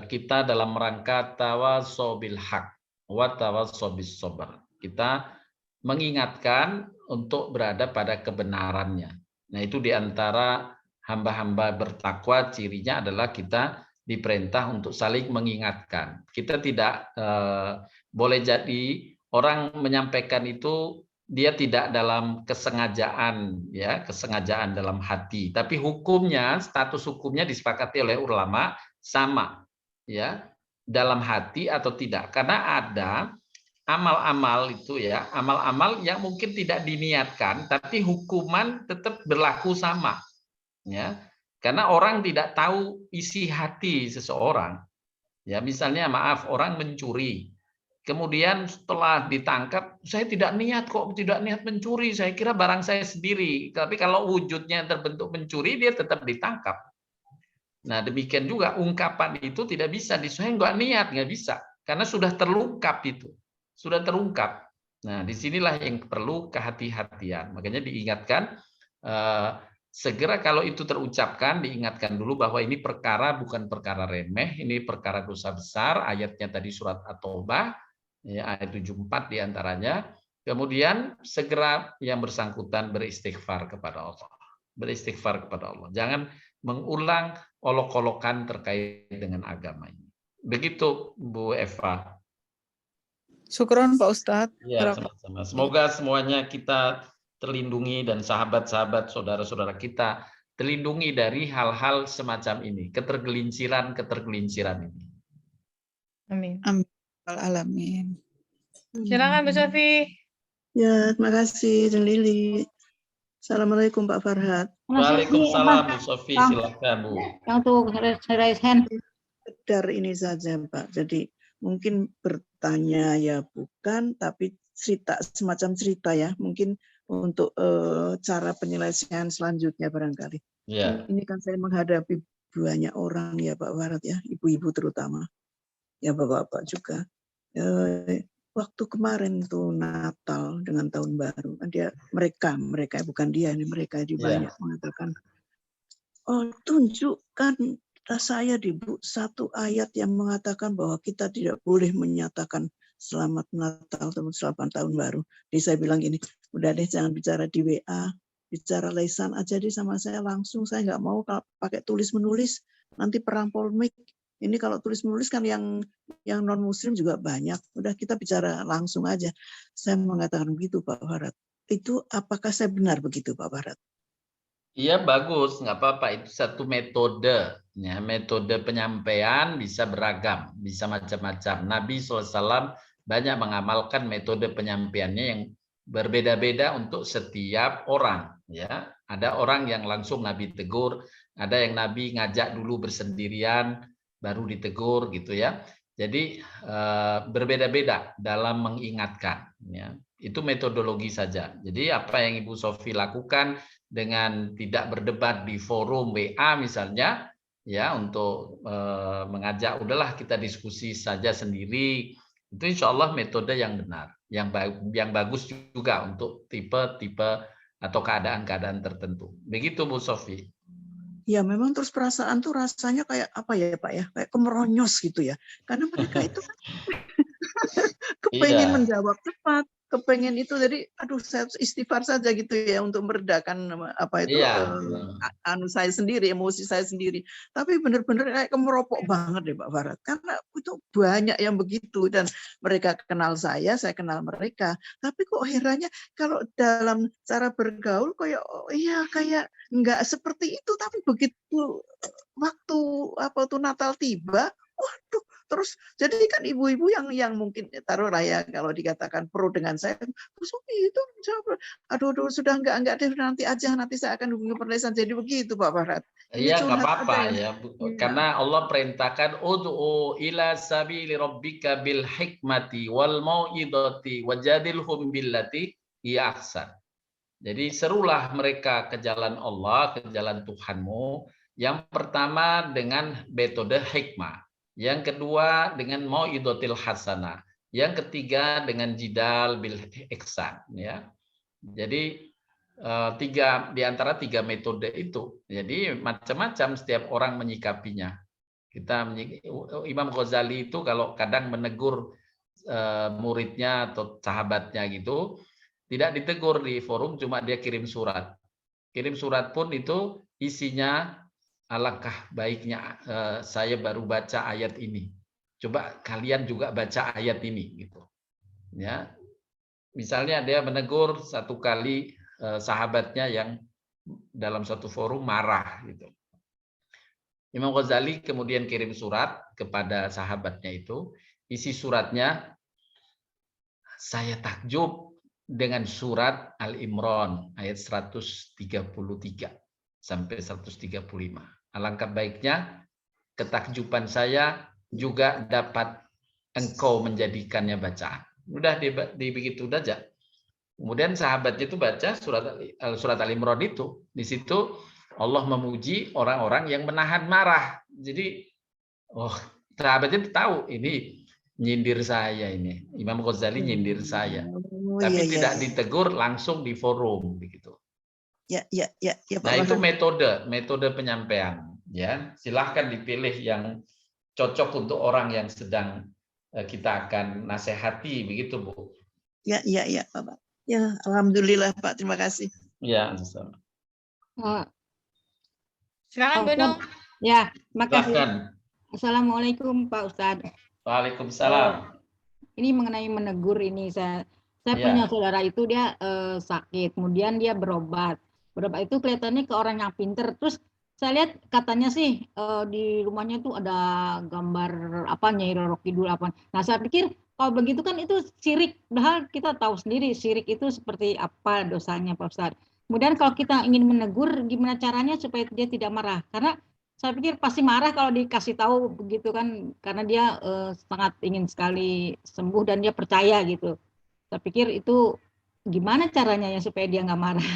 kita dalam rangka tawasobil haq wa tawasobis sobar. Kita mengingatkan untuk berada pada kebenarannya. Nah itu diantara hamba-hamba bertakwa cirinya adalah kita diperintah untuk saling mengingatkan. Kita tidak boleh jadi orang menyampaikan itu dia tidak dalam kesengajaan ya, kesengajaan dalam hati, tapi hukumnya, status hukumnya disepakati oleh ulama sama ya, dalam hati atau tidak. Karena ada amal-amal itu ya, amal-amal yang mungkin tidak diniatkan tapi hukuman tetap berlaku sama. Ya. Karena orang tidak tahu isi hati seseorang. Ya, misalnya maaf orang mencuri. Kemudian setelah ditangkap, saya tidak niat kok, tidak niat mencuri, saya kira barang saya sendiri. Tapi kalau wujudnya terbentuk mencuri, dia tetap ditangkap. Nah demikian juga ungkapan itu tidak bisa, saya nggak niat, nggak bisa. Karena sudah terungkap itu, sudah terungkap. Nah disinilah yang perlu kehati-hatian. Makanya diingatkan, segera kalau itu terucapkan, diingatkan dulu bahwa ini perkara bukan perkara remeh, ini perkara dosa besar, ayatnya tadi surat At-Taubah, ya, ayat 74 diantaranya. Kemudian segera yang bersangkutan beristighfar kepada Allah. Beristighfar kepada Allah. Jangan mengulang olok-olokan terkait dengan agama ini. Begitu Bu Eva. Syukron Pak Ustadz. Ya, sama-sama. Semoga semuanya kita terlindungi dan sahabat-sahabat saudara-saudara kita terlindungi dari hal-hal semacam ini, ketergelinciran ini. Amin. Amin. Alamin. Silakan Bu Sofi. Ya, terima kasih Dan Lili. Assalamualaikum Pak Farhat. Waalaikumsalam Bu Sofi, silakan Bu. Yang tuh raise hand. Sekedar ini saja Pak. Jadi mungkin bertanya ya bukan, tapi cerita semacam cerita ya. Mungkin untuk cara penyelesaian selanjutnya barangkali. Ya. Ini kan saya menghadapi banyak orang ya Pak Farhat ya, ibu-ibu terutama. Ya bapak-bapak juga. Waktu kemarin tuh Natal dengan Tahun Baru, kan mereka bukan dia, ini mereka di banyak mengatakan, oh tunjukkan saya di Bu satu ayat yang mengatakan bahwa kita tidak boleh menyatakan Selamat Natal atau Selamat Tahun Baru. Jadi saya bilang gini, udah deh jangan bicara di WA, bicara lisan aja deh sama saya langsung, saya nggak mau kalau pakai tulis menulis nanti perang polemik. Ini kalau tulis menulis kan yang non muslim juga banyak. Udah kita bicara langsung aja. Saya mengatakan begitu Pak Farhat. itu apakah saya benar begitu Pak Barat? Iya bagus, nggak apa-apa. Itu satu metode. Ya, metode penyampaian bisa beragam, bisa macam-macam. Nabi SAW banyak mengamalkan metode penyampaiannya yang berbeda-beda untuk setiap orang. Ya, ada orang yang langsung Nabi tegur, ada yang Nabi ngajak dulu bersendirian, baru ditegur gitu ya. Jadi berbeda-beda dalam mengingatkan. Ya, itu metodologi saja. Jadi apa yang Ibu Sofi lakukan dengan tidak berdebat di forum WA misalnya, ya untuk mengajak udahlah kita diskusi saja sendiri, itu insya Allah metode yang benar, yang bagus juga untuk tipe-tipe atau keadaan-keadaan tertentu. Begitu Bu Sofi. Ya memang terus perasaan tuh rasanya kayak apa ya Pak ya, kayak kemeronyos gitu ya, karena mereka itu kan kepengen Iya. menjawab cepat, kepengen itu, jadi aduh saya istighfar saja gitu ya untuk meredakan apa itu Iya. anu saya sendiri, emosi saya sendiri. Tapi benar-benar kayak kemeropok banget deh Pak Barat, karena itu banyak yang begitu dan mereka kenal saya kenal mereka. Tapi kok herannya kalau dalam cara bergaul kayak oh, iya kayak nggak seperti itu, tapi begitu waktu apa tuh Natal tiba, waduh, terus jadi kan ibu-ibu yang mungkin taruhlah ya kalau dikatakan pro dengan saya, terus itu aduh sudah enggak deh, nanti aja, nanti saya akan hubungi perlesan, jadi begitu Pak Barat. Ini Iya nggak curhat apa-apa ada ya, ya. karena Allah perintahkan ud'u ila sabili rabbika bil hikmati wal mau'idati wajadilhum billati hiya ahsan. Jadi serulah mereka ke jalan Allah, ke jalan Tuhanmu. Yang pertama dengan metode hikmah, yang kedua dengan mau'idatil hasanah, yang ketiga dengan jidal bil ihsan ya. Jadi di antara tiga metode itu. Jadi macam-macam setiap orang menyikapinya. Imam Ghazali itu kalau kadang menegur muridnya atau sahabatnya gitu, tidak ditegur di forum, cuma dia kirim surat. Kirim surat pun itu isinya alangkah baiknya saya baru baca ayat ini. Coba kalian juga baca ayat ini gitu. Ya. Misalnya dia menegur satu kali sahabatnya yang dalam suatu forum marah gitu. Imam Ghazali kemudian kirim surat kepada sahabatnya itu, isi suratnya, saya takjub dengan surat Al-Imran ayat 133 sampai 135. Alangkah baiknya ketakjuban saya juga dapat engkau menjadikannya bacaan. Udah begitu aja. Kemudian sahabatnya itu baca surat Al-Imran itu. Di situ Allah memuji orang-orang yang menahan marah. Jadi, sahabatnya tahu ini nyindir saya ini. Imam Ghazali nyindir saya. Tapi tidak ditegur langsung di forum begitu. Ya, Pak Nah, itu Barat. metode penyampaian ya. Silahkan dipilih yang cocok untuk orang yang sedang kita akan nasihati begitu, Bu. Ya, Pak. Ya, alhamdulillah Pak, terima kasih. Ya, Silakan Bu Nung. Ya, makasih. silahkan. Assalamualaikum Pak Ustadz. Waalaikumsalam. Ini mengenai menegur ini saya Ya. punya saudara itu dia sakit, kemudian dia berobat itu kelihatannya ke orang yang pinter. Terus saya lihat katanya sih di rumahnya tuh ada gambar apa Nyai Roro Kidul apa. Nah saya pikir kalau begitu kan itu syirik, padahal kita tahu sendiri syirik itu seperti apa dosanya Pak Ustadz. Kemudian kalau kita ingin menegur, gimana caranya supaya dia tidak marah? Karena saya pikir pasti marah kalau dikasih tahu begitu kan, karena dia sangat ingin sekali sembuh dan dia percaya gitu. Saya pikir itu gimana caranya ya supaya dia nggak marah.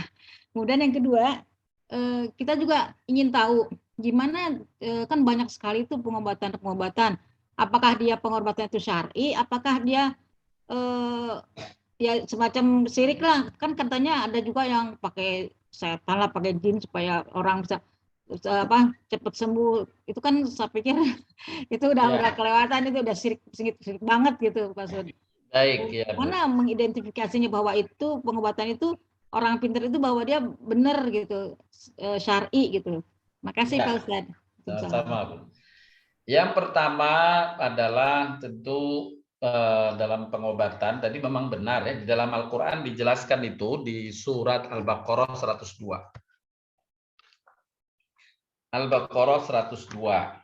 Kemudian yang kedua, kita juga ingin tahu gimana kan banyak sekali itu pengobatan. Apakah dia pengobatan itu syar'i, apakah dia ya semacam syirik lah. Kan katanya ada juga yang pakai setan lah, pakai jin supaya orang bisa cepat sembuh. Itu kan saya pikir itu udah kelewatan, itu udah syirik banget gitu Pak Sud. Baik ya. Mana mengidentifikasinya bahwa itu pengobatan itu orang pintar itu bahwa dia benar gitu, syar'i gitu. Makasih Pak Ustadz. Sama-sama, Bu. Yang pertama adalah tentu dalam pengobatan tadi memang benar ya, di dalam Al-Qur'an dijelaskan itu di surat Al-Baqarah 102. Al-Baqarah 102.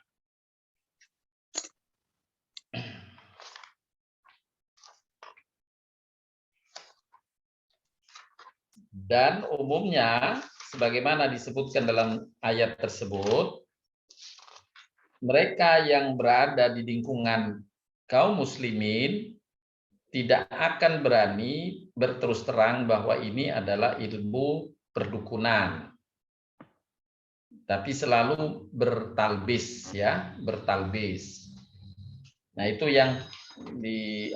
Dan umumnya sebagaimana disebutkan dalam ayat tersebut, mereka yang berada di lingkungan kaum muslimin tidak akan berani berterus terang bahwa ini adalah ilmu perdukunan. Tapi selalu bertalbis ya, bertalbis. Nah, itu yang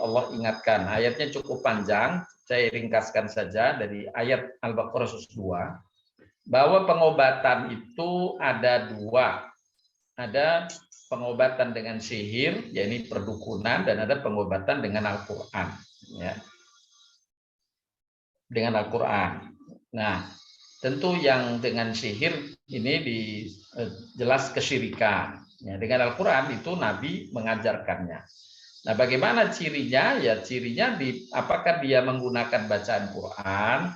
Allah ingatkan. Ayatnya cukup panjang, saya ringkaskan saja dari ayat Al-Baqarah 2 bahwa pengobatan itu ada dua. Ada pengobatan dengan sihir, yaitu perdukunan, dan ada pengobatan dengan Al-Qur'an, ya. Dengan Al-Qur'an. Nah, tentu yang dengan sihir ini jelas kesyirikan. Ya, dengan Al-Qur'an itu Nabi mengajarkannya. Nah, bagaimana cirinya? Ya, cirinya apakah dia menggunakan bacaan Quran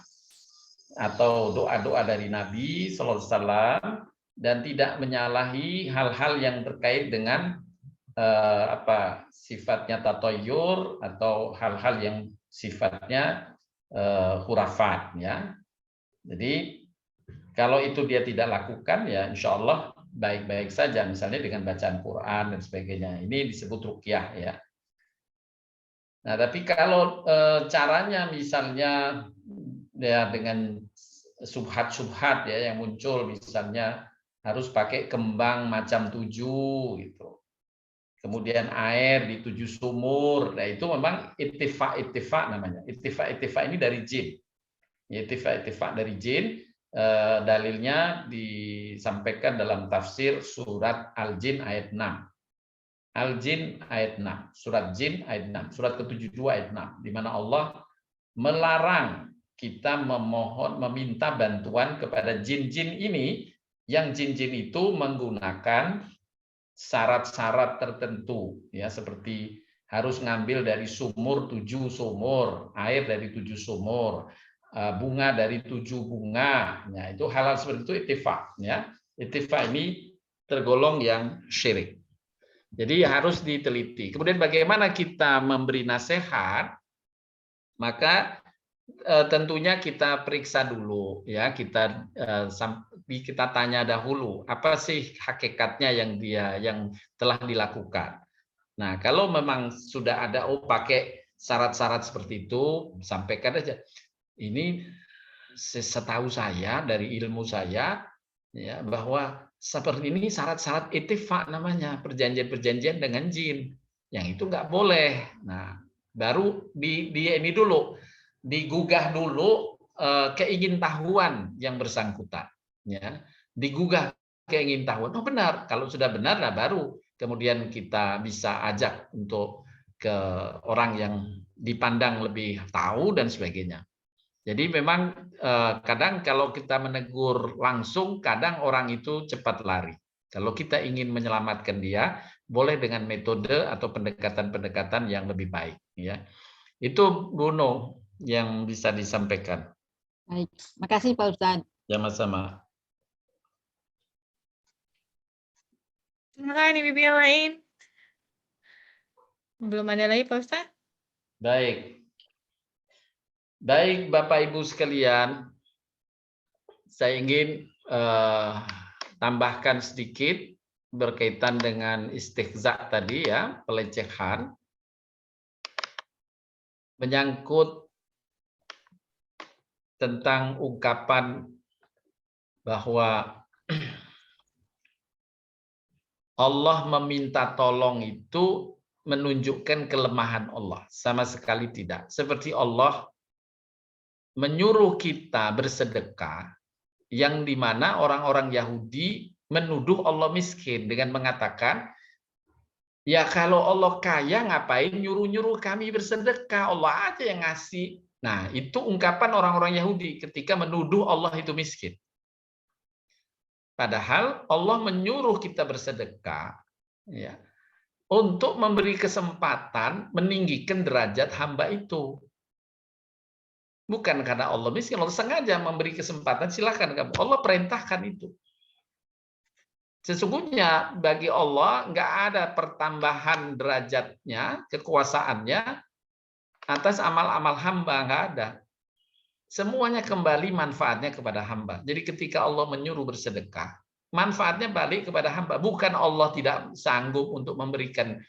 atau doa-doa dari Nabi Sallallahu Alaihi Wasallam dan tidak menyalahi hal-hal yang terkait dengan sifatnya tatoyur atau hal-hal yang sifatnya khurafat, ya. Jadi kalau itu dia tidak lakukan, ya insya Allah baik-baik saja, misalnya dengan bacaan Quran dan sebagainya. Ini disebut ruqyah, ya. Nah, tapi kalau caranya misalnya ya dengan subhat-subhat ya yang muncul, misalnya harus pakai kembang macam 7 gitu. Kemudian air di 7 sumur. Nah, itu memang ittifaq namanya. Ittifaq ini dari jin. Ittifaq dari jin. Dalilnya disampaikan dalam tafsir surat Al-Jin ayat 6. Al-Jin ayat 6. Surat Jin ayat 6. Surat ke-72 ayat 6. Di mana Allah melarang kita meminta bantuan kepada jin-jin ini, yang jin-jin itu menggunakan syarat-syarat tertentu, ya, seperti harus ngambil dari sumur 7 sumur, air dari 7 sumur, bunga dari 7 bunga. Ya, itu hal-hal seperti itu ittifaq, ya. Ittifaq ini tergolong yang syirik. Jadi harus diteliti. Kemudian bagaimana kita memberi nasihat? Maka tentunya kita periksa dulu, ya, kita tanya dahulu apa sih hakikatnya yang telah dilakukan. Nah, kalau memang sudah ada pakai syarat-syarat seperti itu, sampaikan aja. Ini setahu saya dari ilmu saya, ya, bahwa seperti ini syarat-syarat ittifaq namanya, perjanjian-perjanjian dengan jin. Yang itu nggak boleh. Nah, baru ini dulu digugah dulu keingintahuan yang bersangkutan, ya, digugah keingintahuan. Oh benar, kalau sudah benar, nah baru kemudian kita bisa ajak untuk ke orang yang dipandang lebih tahu dan sebagainya. Jadi memang kadang kalau kita menegur langsung, kadang orang itu cepat lari. Kalau kita ingin menyelamatkan dia, boleh dengan metode atau pendekatan-pendekatan yang lebih baik, ya. Itu Bruno yang bisa disampaikan. Baik, makasih Pak Ustadz. Sama-sama. Terima kasih Bibi yang lain. Belum ada lagi Pak Ustadz? Baik. Baik Bapak Ibu sekalian, saya ingin tambahkan sedikit berkaitan dengan istihza tadi, ya, pelecehan, menyangkut tentang ungkapan bahwa Allah meminta tolong itu menunjukkan kelemahan Allah. Sama sekali tidak. Seperti Allah menyuruh kita bersedekah, yang dimana orang-orang Yahudi menuduh Allah miskin dengan mengatakan, ya kalau Allah kaya ngapain nyuruh-nyuruh kami bersedekah, Allah aja yang ngasih. Nah, itu ungkapan orang-orang Yahudi ketika menuduh Allah itu miskin. Padahal Allah menyuruh kita bersedekah, ya, untuk memberi kesempatan meninggikan derajat hamba itu. Bukan karena Allah miskin, Allah sengaja memberi kesempatan, silakan kamu. Allah perintahkan itu. Sesungguhnya bagi Allah nggak ada pertambahan derajatnya, kekuasaannya atas amal-amal hamba, nggak ada. Semuanya kembali manfaatnya kepada hamba. Jadi ketika Allah menyuruh bersedekah, manfaatnya balik kepada hamba. Bukan Allah tidak sanggup untuk memberikan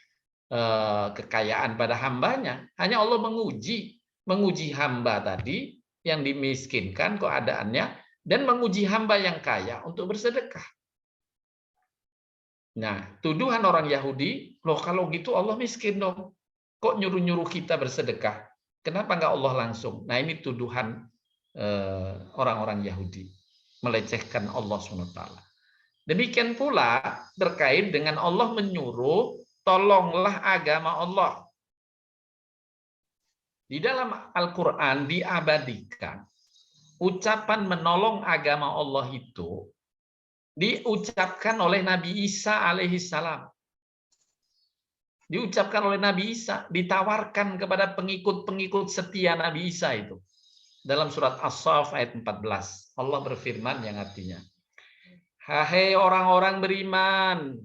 kekayaan pada hambanya. Hanya Allah menguji hamba tadi yang dimiskinkan keadaannya, dan menguji hamba yang kaya untuk bersedekah. Nah, tuduhan orang Yahudi, loh kalau gitu Allah miskin dong. Kok nyuruh-nyuruh kita bersedekah? Kenapa nggak Allah langsung? Nah, ini tuduhan orang-orang Yahudi. Melecehkan Allah SWT. Demikian pula terkait dengan Allah menyuruh, tolonglah agama Allah. Di dalam Al-Quran diabadikan, ucapan menolong agama Allah itu diucapkan oleh Nabi Isa alaihissalam. Diucapkan oleh Nabi Isa, ditawarkan kepada pengikut-pengikut setia Nabi Isa itu. Dalam surat As-Saff ayat 14, Allah berfirman yang artinya, "Hai orang-orang beriman,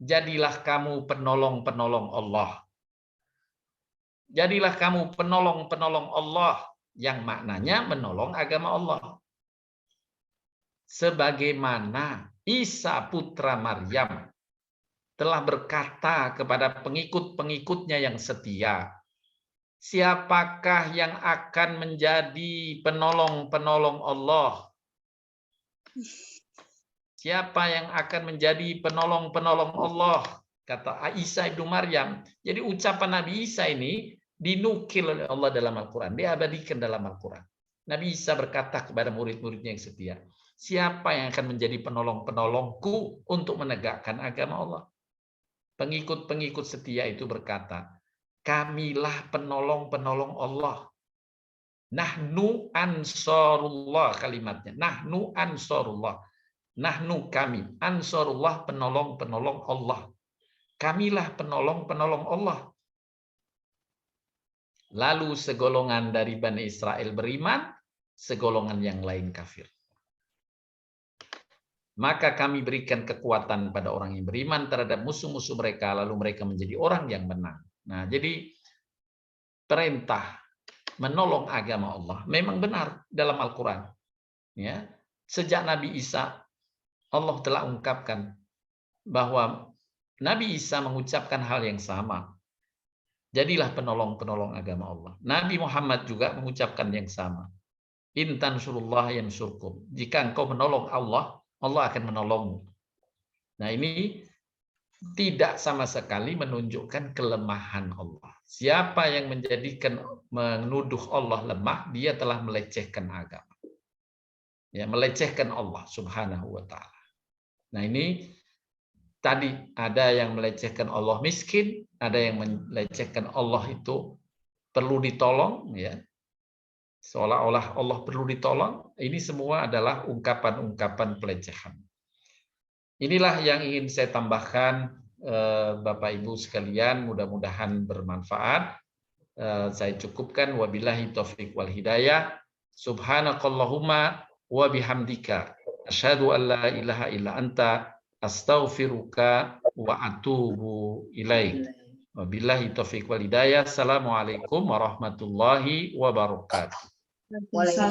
jadilah kamu penolong-penolong Allah." Jadilah kamu penolong-penolong Allah, yang maknanya menolong agama Allah. Sebagaimana Isa putra Maryam telah berkata kepada pengikut-pengikutnya yang setia, siapakah yang akan menjadi penolong-penolong Allah? Siapa yang akan menjadi penolong-penolong Allah? Kata Isa ibnu Maryam. Jadi ucapan Nabi Isa ini dinukil oleh Allah dalam Al-Quran, diabadikan dalam Al-Quran. Nabi Isa berkata kepada murid-muridnya yang setia, siapa yang akan menjadi penolong-penolongku untuk menegakkan agama Allah? Pengikut-pengikut setia itu berkata, kamilah penolong-penolong Allah. Nahnu ansarullah, kalimatnya. Nahnu ansarullah. Nahnu kami. Ansarullah, penolong-penolong Allah. Kamilah penolong-penolong Allah. Lalu segolongan dari Bani Israel beriman, segolongan yang lain kafir. Maka kami berikan kekuatan pada orang yang beriman terhadap musuh-musuh mereka, lalu mereka menjadi orang yang menang. Nah, jadi perintah menolong agama Allah memang benar dalam Al-Quran. Ya, sejak Nabi Isa, Allah telah ungkapkan bahwa Nabi Isa mengucapkan hal yang sama. Jadilah penolong-penolong agama Allah. Nabi Muhammad juga mengucapkan yang sama. In tansurullah yansurkum. Jika engkau menolong Allah, Allah akan menolongmu. Nah, ini tidak sama sekali menunjukkan kelemahan Allah. Siapa yang menuduh Allah lemah, dia telah melecehkan agama. Ya, melecehkan Allah Subhanahu wa taala. Nah, ini tadi ada yang melecehkan Allah miskin, ada yang melecehkan Allah itu perlu ditolong, ya. Seolah-olah Allah perlu ditolong. Ini semua adalah ungkapan-ungkapan pelecehan. Inilah yang ingin saya tambahkan, Bapak Ibu sekalian, mudah-mudahan bermanfaat. Saya cukupkan, wabillahi taufiq wal hidayah. Subhanakallahumma wa bihamdika asyhadu an la ilaha illa anta astaghfiruka wa atubu ilaik. Wabillahi taufiq wal hidayah. Assalamualaikum warahmatullahi wabarakatuh.